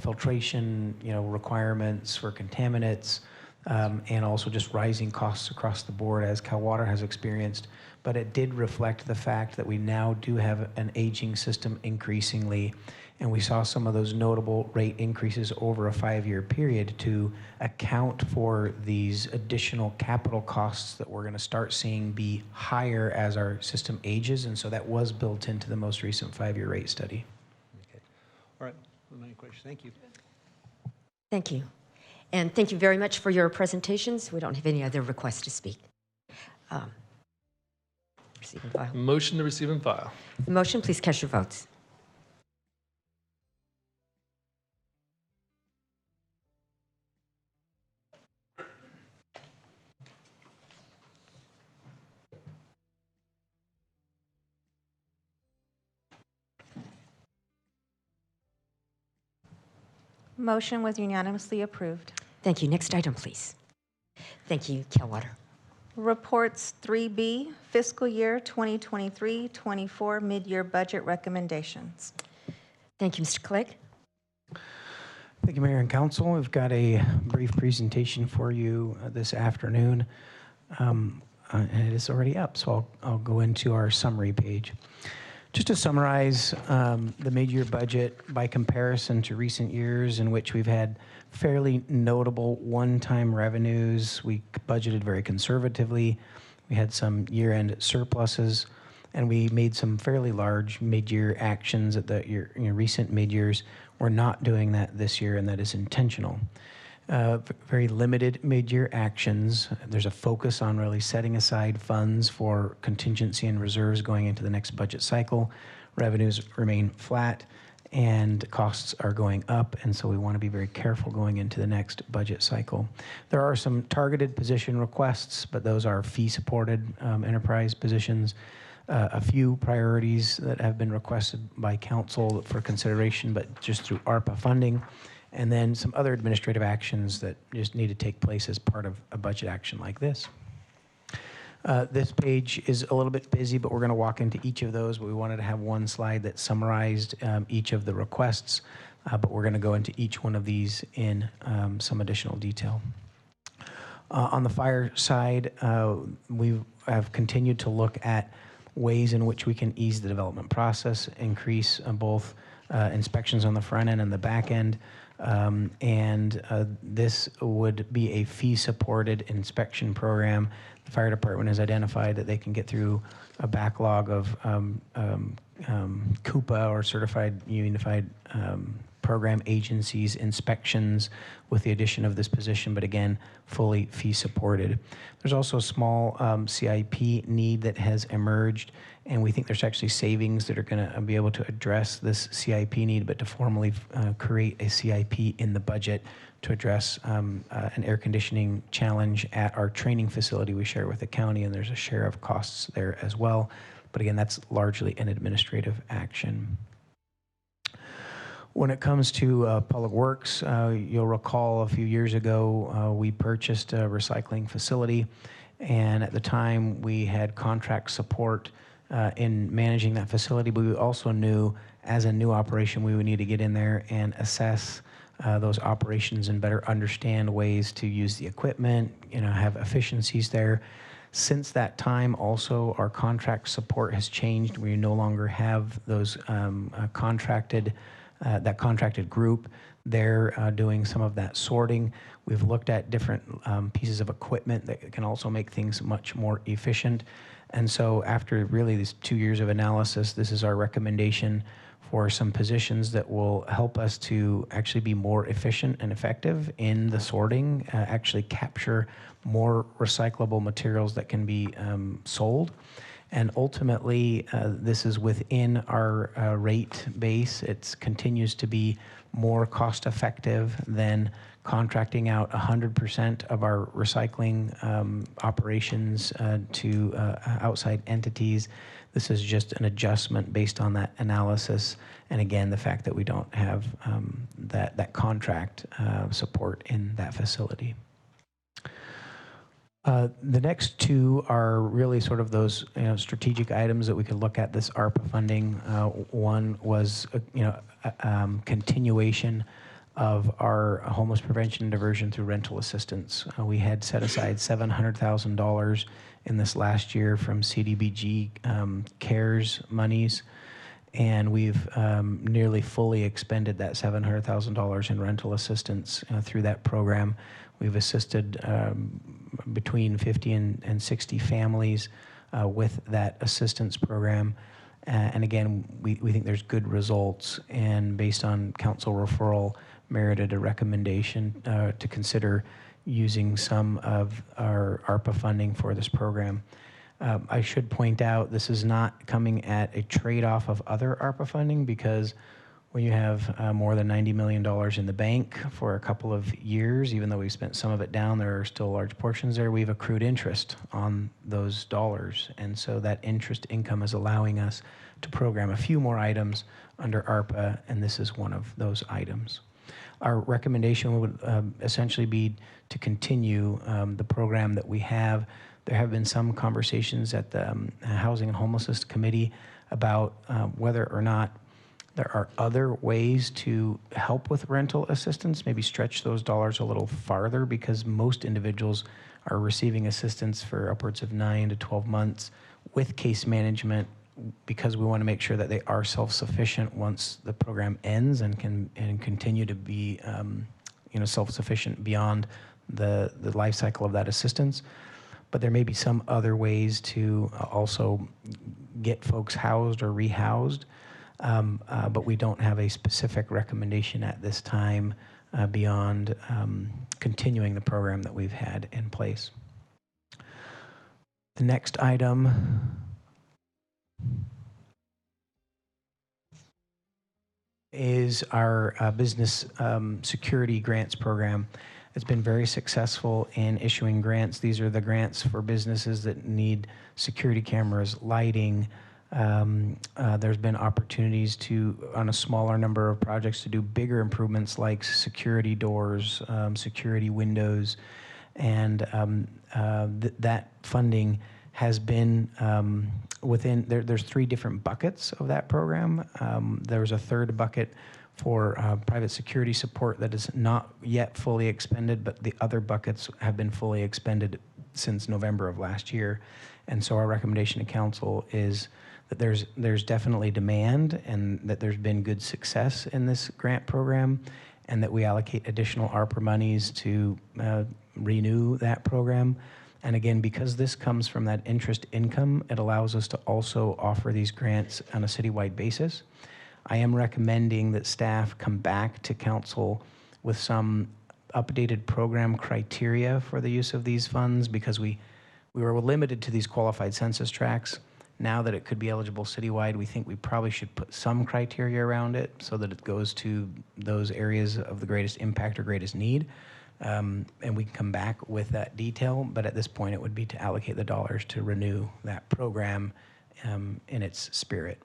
filtration, requirements for contaminants, and also just rising costs across the board as Cal Water has experienced. But it did reflect the fact that we now do have an aging system increasingly, and we saw some of those notable rate increases over a 5-year period to account for these additional capital costs that we're going to start seeing be higher as our system ages, and so that was built into the most recent 5-year rate study. Okay. All right. Any questions? Thank you. Thank you. And thank you very much for your presentations. We don't have any other requests to speak. Receive and file. Motion to receive and file. The motion, please cast your votes. Motion was unanimously approved. Thank you. Next item, please. Thank you, Cal Water. Reports 3B, fiscal year 2023-24 mid-year budget recommendations. Thank you, Mr. Clegg. Thank you, Mayor and Council. We've got a brief presentation for you this afternoon, and it is already up, so I'll go into our summary page. Just to summarize the mid-year budget by comparison to recent years in which we've had fairly notable one-time revenues. We budgeted very conservatively. We had some year-end surpluses. and we made some fairly large mid-year actions at the recent mid-years. We're not doing that this year, and that is intentional. Very limited mid-year actions. There's a focus on really setting aside funds for contingency and reserves going into the next budget cycle. Revenues remain flat and costs are going up, and so we want to be very careful going into the next budget cycle. There are some targeted position requests, but those are fee-supported enterprise positions. A few priorities that have been requested by council for consideration, but just through ARPA funding, and then some other administrative actions that just need to take place as part of a budget action like this. This page is a little bit busy, but we're going to walk into each of those. But we wanted to have one slide that summarized each of the requests, but we're going to go into each one of these in some additional detail. On the fire side, we have continued to look at ways in which we can ease the development process, increase both inspections on the front end and the back end. This would be a fee-supported inspection program. The fire department has identified that they can get through a backlog of CUPA, or Certified Unified Program Agencies inspections, with the addition of this position, but again, fully fee-supported. There's also a small CIP need that has emerged, and we think there's actually savings that are going to be able to address this CIP need, but to formally create a CIP in the budget to address an air conditioning challenge at our training facility we share with the county, and there's a share of costs there as well. But again, that's largely an administrative action. When it comes to Public Works, you'll recall a few years ago we purchased a recycling facility, and at the time we had contract support in managing that facility, but we also knew as a new operation we would need to get in there and assess those operations and better understand ways to use the equipment, have efficiencies there. Since that time, also, our contract support has changed. We no longer have those contracted group. They're doing some of that sorting. We've looked at different pieces of equipment that can also make things much more efficient. And so after really these 2 years of analysis, this is our recommendation for some positions that will help us to actually be more efficient and effective in the sorting, actually capture more recyclable materials that can be sold. And ultimately, this is within our rate base. It continues to be more cost effective than contracting out 100% of our recycling operations to outside entities. This is just an adjustment based on that analysis. And again, the fact that we don't have that contract support in that facility. The next two are really sort of those strategic items that we could look at this ARPA funding. One was continuation of our homeless prevention and diversion through rental assistance. We had set aside $700,000 in this last year from CDBG CARES monies, and we've nearly fully expended that $700,000 in rental assistance through that program. We've assisted between 50 and 60 families with that assistance program. And again, we think there's good results, and based on council referral, merited a recommendation to consider using some of our ARPA funding for this program. I should point out this is not coming at a trade-off of other ARPA funding, because when you have more than $90 million in the bank for a couple of years, even though we've spent some of it down, there are still large portions there. We've accrued interest on those dollars. And so that interest income is allowing us to program a few more items under ARPA, and this is one of those items. Our recommendation would essentially be to continue the program that we have. There have been some conversations at the Housing and Homelessness Committee about whether or not there are other ways to help with rental assistance, maybe stretch those dollars a little farther, because most individuals are receiving assistance for upwards of 9 to 12 months with case management, because we want to make sure that they are self-sufficient once the program ends and can continue to be self-sufficient beyond the life cycle of that assistance. but there may be some other ways to also get folks housed or rehoused. But we don't have a specific recommendation at this time beyond continuing the program that we've had in place. The next item is our business security grants program. It's been very successful in issuing grants. These are the grants for businesses that need security cameras, lighting. There's been opportunities to, on a smaller number of projects, to do bigger improvements like security doors, security windows, and that funding has been within, there's 3 different buckets of that program. There's a third bucket for private security support that is not yet fully expended, but the other buckets have been fully expended since November of last year. And so our recommendation to council is that there's definitely demand and that there's been good success in this grant program, and that we allocate additional ARPA monies to renew that program. And again, because this comes from that interest income, it allows us to also offer these grants on a citywide basis. I am recommending that staff come back to council with some updated program criteria for the use of these funds, because we were limited to these qualified census tracts. Now that it could be eligible citywide, we think we probably should put some criteria around it so that it goes to those areas of the greatest impact or greatest need. And we can come back with that detail, but at this point it would be to allocate the dollars to renew that program in its spirit.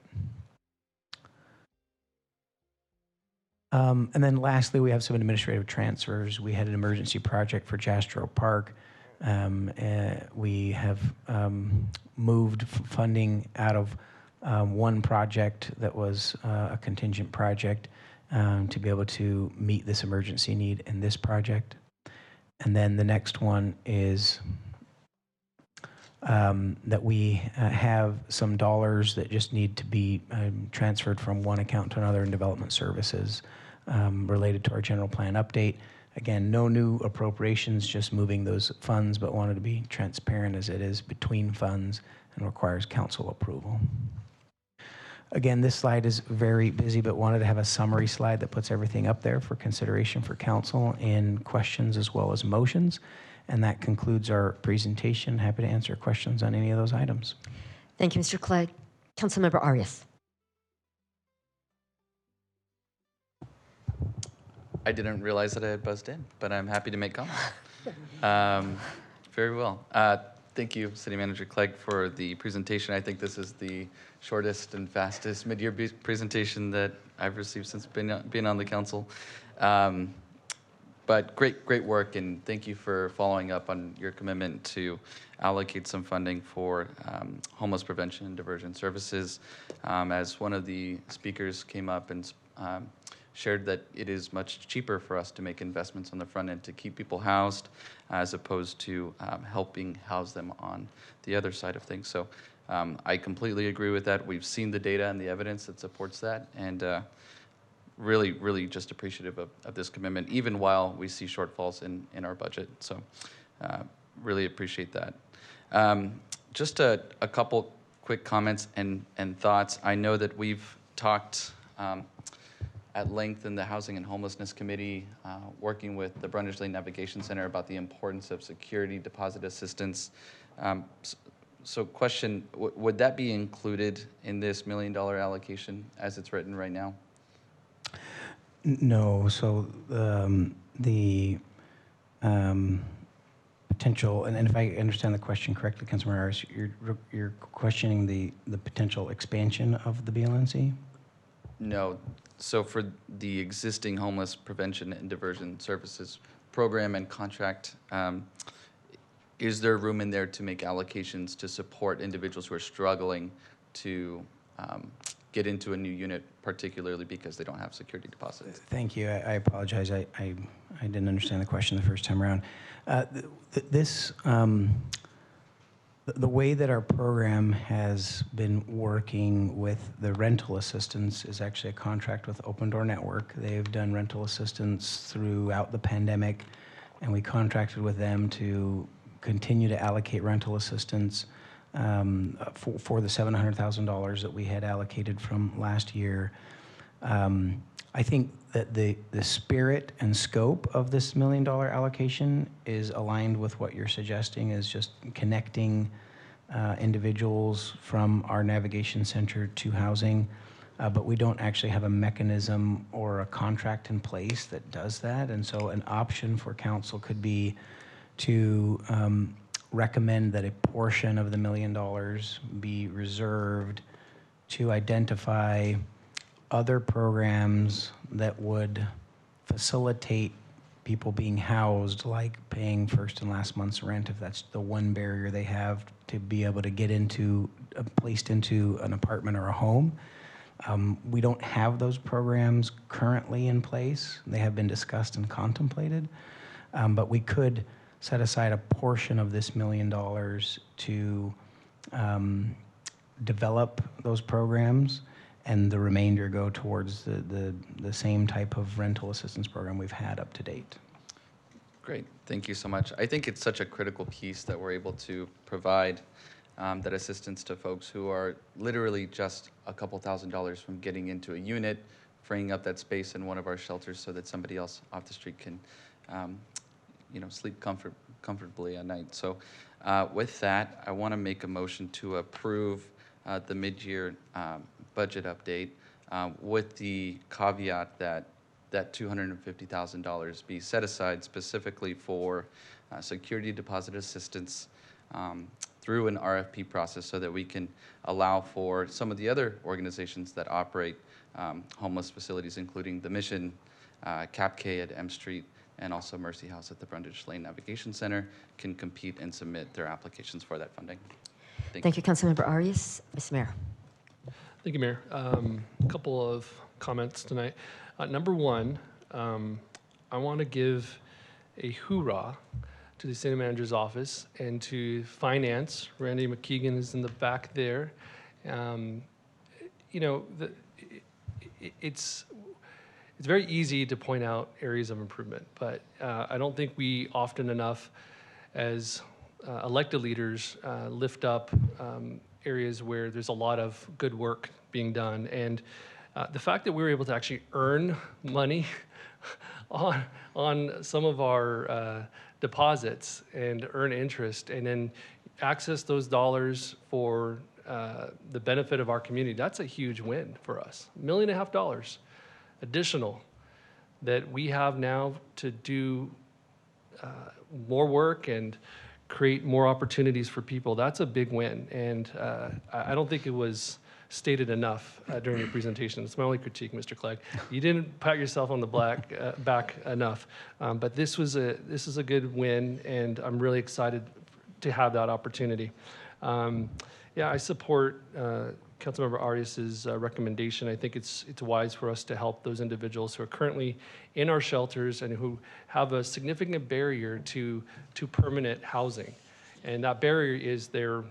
And then lastly, we have some administrative transfers. We had an emergency project for Jastrow Park. We have moved funding out of one project that was a contingent project to be able to meet this emergency need in this project. And then the next one is that we have some dollars that just need to be transferred from one account to another in development services related to our general plan update. Again, no new appropriations, just moving those funds, but wanted to be transparent as it is between funds and requires council approval. Again, this slide is very busy, but wanted to have a summary slide that puts everything up there for consideration for council in questions as well as motions. And that concludes our presentation. Happy to answer questions on any of those items. Thank you, Mr. Clegg. Councilmember Arias. I didn't realize that I had buzzed in, but I'm happy to make comments. Very well. Thank you, City Manager Clegg, for the presentation. I think this is the shortest and fastest mid-year presentation that I've received since being on the council. But great work, and thank you for following up on your commitment to allocate some funding for homeless prevention and diversion services. As one of the speakers came up and shared that it is much cheaper for us to make investments on the front end to keep people housed as opposed to helping house them on the other side of things. So I completely agree with that. We've seen the data and the evidence that supports that, and really just appreciative of this commitment, even while we see shortfalls in our budget. So really appreciate that. Just a couple quick comments and thoughts. I know that we've talked at length in the Housing and Homelessness Committee, working with the Brundage Lane Navigation Center about the importance of security deposit assistance. So question, would that be included in this $1 million allocation as it's written right now? No, so the potential, and if I understand the question correctly, Councilmember Harris, you're questioning the potential expansion of the BLNC? No. So for the existing homeless prevention and diversion services program and contract, is there room in there to make allocations to support individuals who are struggling to get into a new unit, particularly because they don't have security deposits? Thank you. I apologize. I didn't understand the question the first time around. The way that our program has been working with the rental assistance is actually a contract with Open Door Network. They've done rental assistance throughout the pandemic, and we contracted with them to continue to allocate rental assistance for the $700,000 that we had allocated from last year. I think that the spirit and scope of this $1 million allocation is aligned with what you're suggesting, is just connecting individuals from our navigation center to housing. But we don't actually have a mechanism or a contract in place that does that. And so an option for council could be to recommend that a portion of the $1 million be reserved to identify other programs that would facilitate people being housed, like paying first and last month's rent, if that's the one barrier they have to be able to get into, placed into an apartment or a home. We don't have those programs currently in place. They have been discussed and contemplated, but we could set aside a portion of this $1 million to develop those programs, and the remainder go towards the same type of rental assistance program we've had up to date. Great, thank you so much. I think it's such a critical piece that we're able to provide that assistance to folks who are literally just a couple $1,000s from getting into a unit, freeing up that space in one of our shelters so that somebody else off the street can, sleep comfortably at night. So with that, I want to make a motion to approve the mid-year budget update with the caveat that $250,000 be set aside specifically for security deposit assistance through an RFP process so that we can allow for some of the other organizations that operate homeless facilities, including the Mission, CAPK at M Street, and also Mercy House at the Brundage Lane Navigation Center, can compete and submit their applications for that funding. Thank you, Councilmember Arias. Mr. Mayor. Thank you, Mayor. A couple of comments tonight. Number one, I want to give a hoorah to the city manager's office and to finance. Randy McKeegan is in the back there. It's very easy to point out areas of improvement, but I don't think we often enough as elected leaders lift up areas where there's a lot of good work being done. And the fact that we were able to actually earn money on some of our deposits and earn interest and then access those dollars for the benefit of our community, that's a huge win for us. $1.5 million additional that we have now to do more work and create more opportunities for people. That's a big win. And I don't think it was stated enough during your presentation. It's my only critique, Mr. Clegg. You didn't pat yourself on the back enough. But this is a good win, and I'm really excited to have that opportunity. I support Councilmember Arias's recommendation. I think it's wise for us to help those individuals who are currently in our shelters and who have a significant barrier to permanent housing. And that barrier is their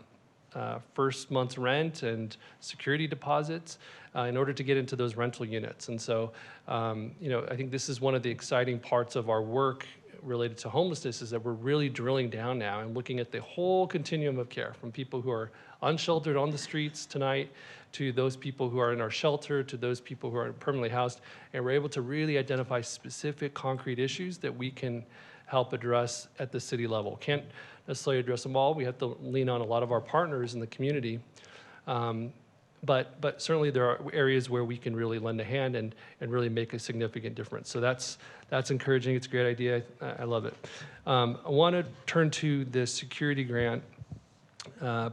first month's rent and security deposits in order to get into those rental units. And so, I think this is one of the exciting parts of our work related to homelessness, is that we're really drilling down now and looking at the whole continuum of care, from people who are unsheltered on the streets tonight to those people who are in our shelter to those people who are permanently housed. And we're able to really identify specific concrete issues that we can help address at the city level. Can't necessarily address them all. We have to lean on a lot of our partners in the community. But certainly there are areas where we can really lend a hand and really make a significant difference. So that's encouraging. It's a great idea. I love it. I want to turn to the security grant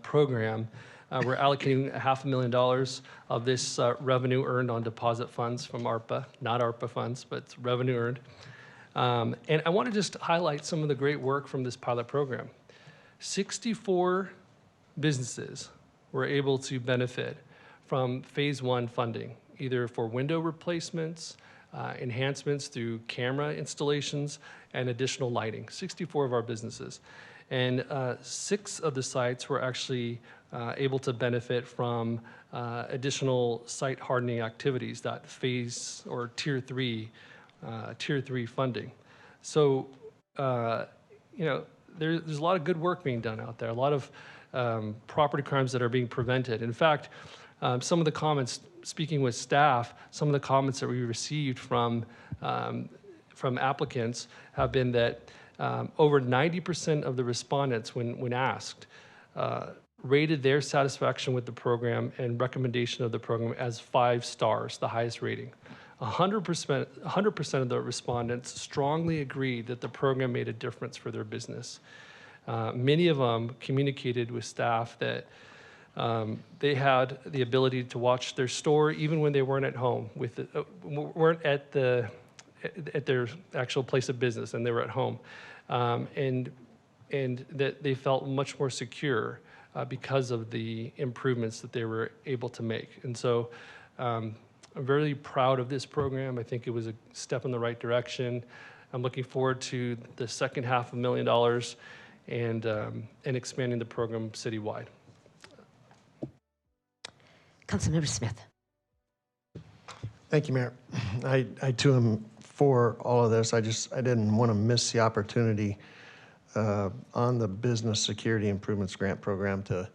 program. We're allocating $500,000 of this revenue earned on deposit funds from ARPA, not ARPA funds, but it's revenue earned. And I want to just highlight some of the great work from this pilot program. 64 businesses were able to benefit from phase one funding, either for window replacements, enhancements through camera installations, and additional lighting. 64 of our businesses. And 6 of the sites were actually able to benefit from additional site hardening activities, that phase or tier 3 funding. So, there's a lot of good work being done out there, a lot of property crimes that are being prevented. In fact, some of the comments, speaking with staff, some of the comments that we received from applicants have been that over 90% of the respondents, when asked, rated their satisfaction with the program and recommendation of the program as 5 stars, the highest rating. 100% of the respondents strongly agreed that the program made a difference for their business. Many of them communicated with staff that they had the ability to watch their store even when they weren't at home, weren't at their actual place of business, and they were at home, and that they felt much more secure because of the improvements that they were able to make. And so I'm very proud of this program. I think it was a step in the right direction. I'm looking forward to the second half of $1 million and expanding the program citywide. Councilmember Smith. Thank you, Mayor. I too am for all of this. I didn't want to miss the opportunity on the Business Security Improvements Grant Program to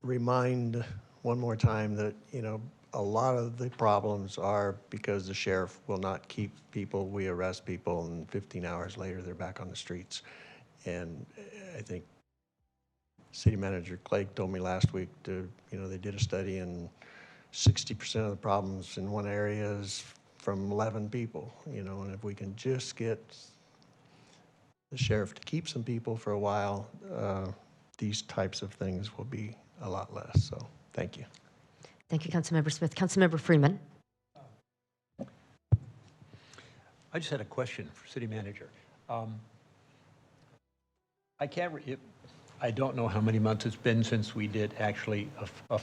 remind one more time that, you know, a lot of the problems are because the sheriff will not keep people. We arrest people, and 15 hours later, they're back on the streets. And I think City Manager Clegg told me last week they did a study, and 60% of the problems in one area is from 11 people, and if we can just get the sheriff to keep some people for a while, these types of things will be a lot less. So thank you. Thank you, Councilmember Smith. Councilmember Freeman. I just had a question for City Manager. I don't know how many months it's been since we did actually a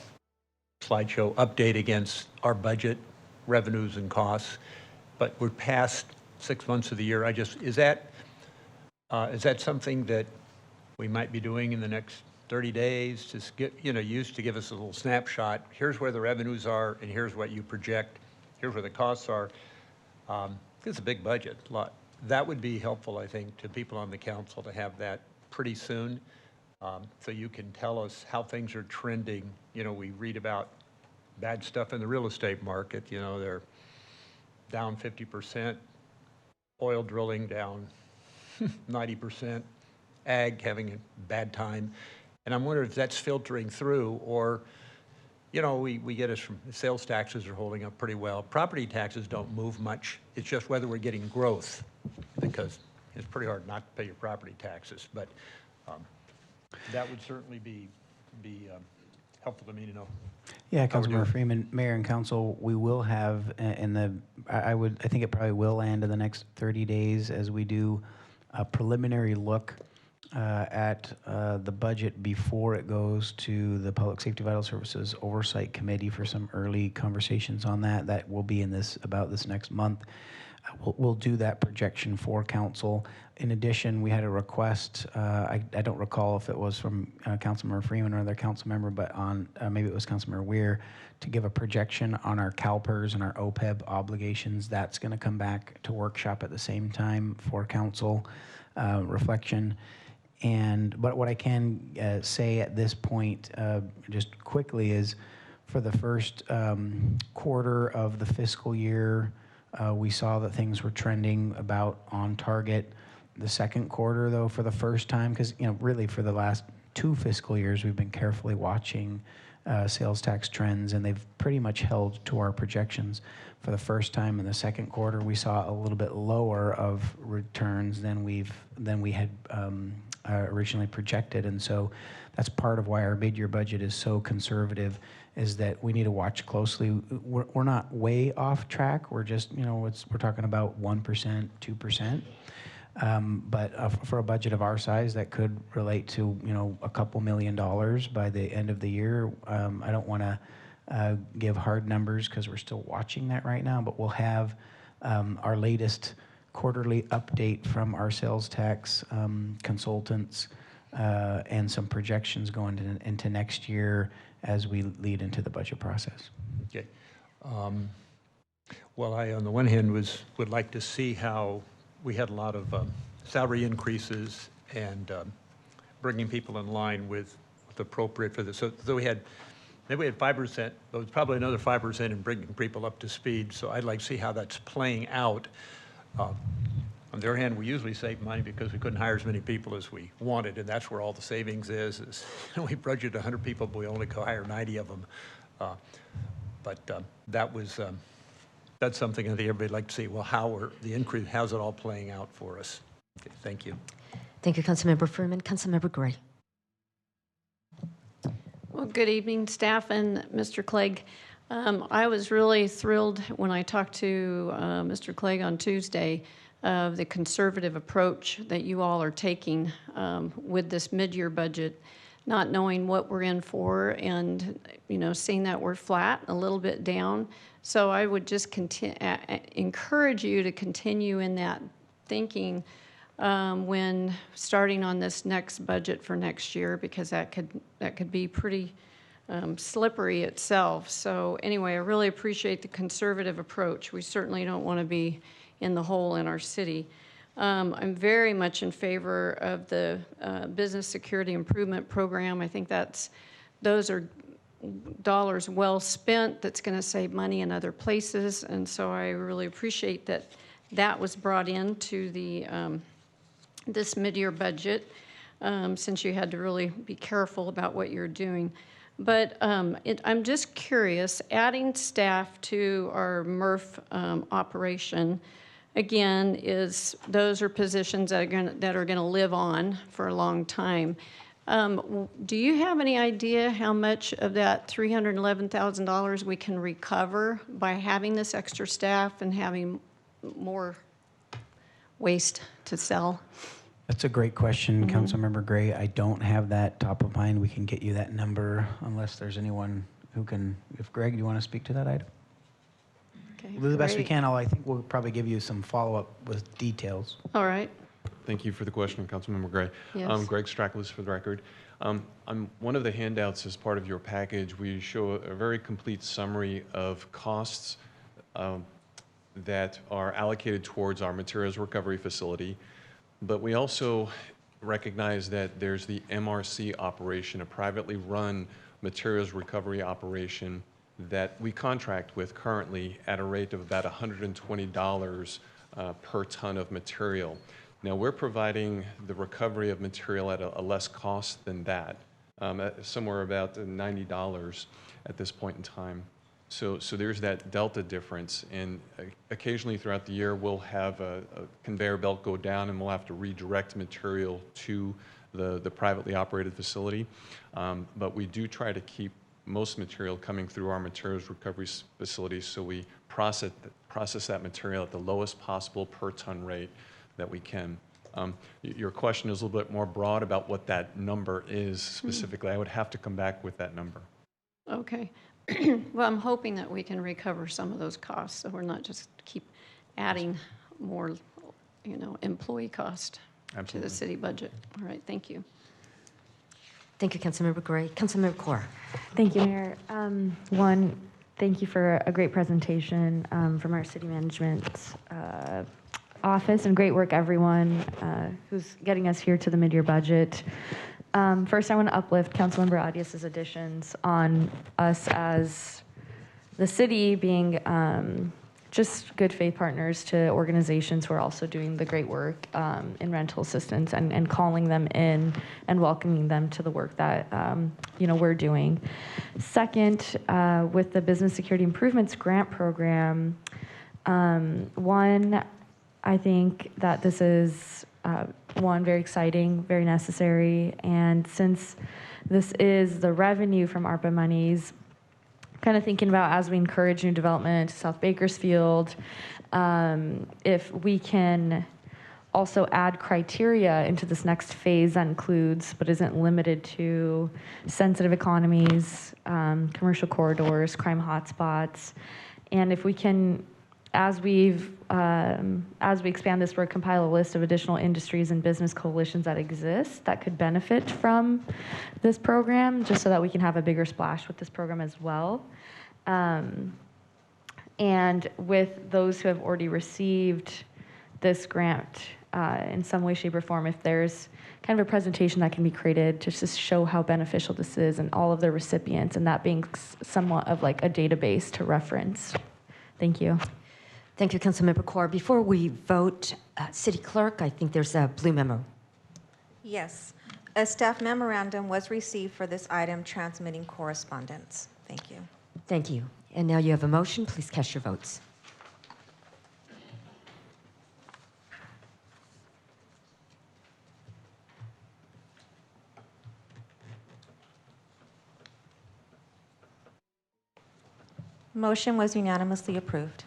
slideshow update against our budget, revenues and costs, but we're past 6 months of the year. Is that something that we might be doing in the next 30 days to get, used to give us a little snapshot? Here's where the revenues are, and here's what you project. Here's where the costs are. It's a big budget, a lot. That would be helpful, I think, to people on the council to have that pretty soon, so you can tell us how things are trending. We read about bad stuff in the real estate market. They're down 50%, oil drilling down 90%, ag having a bad time. And I'm wondering if that's filtering through, or, we get it from sales taxes are holding up pretty well. Property taxes don't move much. It's just whether we're getting growth, because it's pretty hard not to pay your property taxes. But that would certainly be helpful to me to know. Yeah, Councilmember Freeman, Mayor and Council, we will have I think it probably will land in the next 30 days as we do a preliminary look at the budget before it goes to the Public Safety Vital Services Oversight Committee for some early conversations on that. That will be about this next month. We'll do that projection for council. In addition, we had a request, I don't recall if it was from Councilmember Freeman or other council member, but maybe it was Councilmember Weir, to give a projection on our CalPERS and our OPEB obligations. That's going to come back to workshop at the same time for council reflection. But what I can say at this point, just quickly, is for the first quarter of the fiscal year, we saw that things were trending about on target. The second quarter, though, for the first time, because really for the last 2 fiscal years, we've been carefully watching sales tax trends, and they've pretty much held to our projections. For the first time in the second quarter, we saw a little bit lower of returns than we had originally projected, and so that's part of why our mid-year budget is so conservative. Is that we need to watch closely. We're not way off track. We're just we're talking about 1%, 2%. But for a budget of our size, that could relate to a couple $1 million by the end of the year. I don't want to give hard numbers because we're still watching that right now, but we'll have our latest quarterly update from our sales tax consultants and some projections going into next year as we lead into the budget process. Okay. Well, I, on the one hand, would like to see how we had a lot of salary increases and bringing people in line with appropriate for this. So we had, maybe we had 5%, but it's probably another 5% in bringing people up to speed. So I'd like to see how that's playing out. On the other hand, we usually save money because we couldn't hire as many people as we wanted, and that's where all the savings is we budgeted 100 people, but we only could hire 90 of them. That's something I think everybody'd like to see. Well, how's it all playing out for us? Okay, thank you. Thank you, Councilmember Furman. Councilmember Gray. Well, good evening, staff and Mr. Clegg. I was really thrilled when I talked to Mr. Clegg on Tuesday of the conservative approach that you all are taking with this mid-year budget, not knowing what we're in for and, seeing that we're flat, a little bit down. So I would just encourage you to continue in that thinking when starting on this next budget for next year, because that could be pretty slippery itself. So anyway, I really appreciate the conservative approach. We certainly don't want to be in the hole in our city. I'm very much in favor of the Business Security Improvement Program. I think those are dollars well spent that's going to save money in other places, and so I really appreciate that was brought into the this mid-year budget, since you had to really be careful about what you're doing. But I'm just curious, adding staff to our MRF operation, again, those are positions that are going to live on for a long time. Do you have any idea how much of that $311,000 we can recover by having this extra staff and having more waste to sell? That's a great question, Councilmember Gray. I don't have that top of mind. We can get you that number unless there's anyone who can. If Greg, do you want to speak to that item? Okay, We'll do the best we great. can. I think we'll probably give you some follow-up with details. All right. Thank you for the question, Councilmember Gray. Yes. Greg Stracklis for the record. One of the handouts as part of your package, we show a very complete summary of costs that are allocated towards our materials recovery facility. But we also recognize that there's the MRC operation, a privately run materials recovery operation that we contract with currently at a rate of about $120 per ton of material. Now, we're providing the recovery of material at a less cost than that, somewhere about $90 at this point in time. So there's that delta difference, and occasionally throughout the year we'll have a conveyor belt go down and we'll have to redirect material to the privately operated facility. But we do try to keep most material coming through our materials recovery facilities, so we process that material at the lowest possible per ton rate that we can. Your question is a little bit more broad about what that number is specifically. I would have to come back with that number. Okay. Well, I'm hoping that we can recover some of those costs, so we're not just keep adding more, employee cost to the city budget. All right, thank you. Thank you, Councilmember Gray. Councilmember Kaur. Thank you, Mayor. Thank you for a great presentation from our city management office, and great work, everyone who's getting us here to the mid-year budget. First, I want to uplift Councilmember Arias's additions on us as the city being just good faith partners to organizations who are also doing the great work in rental assistance, and calling them in and welcoming them to the work that we're doing. Second, with the Business Security Improvements Grant Program, I think that this is very exciting, very necessary, and since this is the revenue from ARPA monies, kind of thinking about as we encourage new development to South Bakersfield, if we can also add criteria into this next phase that includes but isn't limited to sensitive economies, commercial corridors, crime hotspots, and if we can, as we expand this work, compile a list of additional industries and business coalitions that exist that could benefit from this program, just so that we can have a bigger splash with this program as well. And with those who have already received this grant, in some way, shape, or form, if there's kind of a presentation that can be created to just show how beneficial this is and all of the recipients, and that being somewhat of like a database to reference. Thank you. Thank you, Councilmember Carr. Before we vote, City Clerk, I think there's a blue memo. Yes. A staff memorandum was received for this item transmitting correspondence. Thank you. Thank you. And now you have a motion. Please cast your votes. Motion was unanimously approved.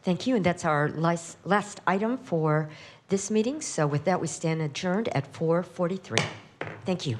Thank you, and that's our last item for this meeting. So with that, we stand adjourned at 4:43. Thank you.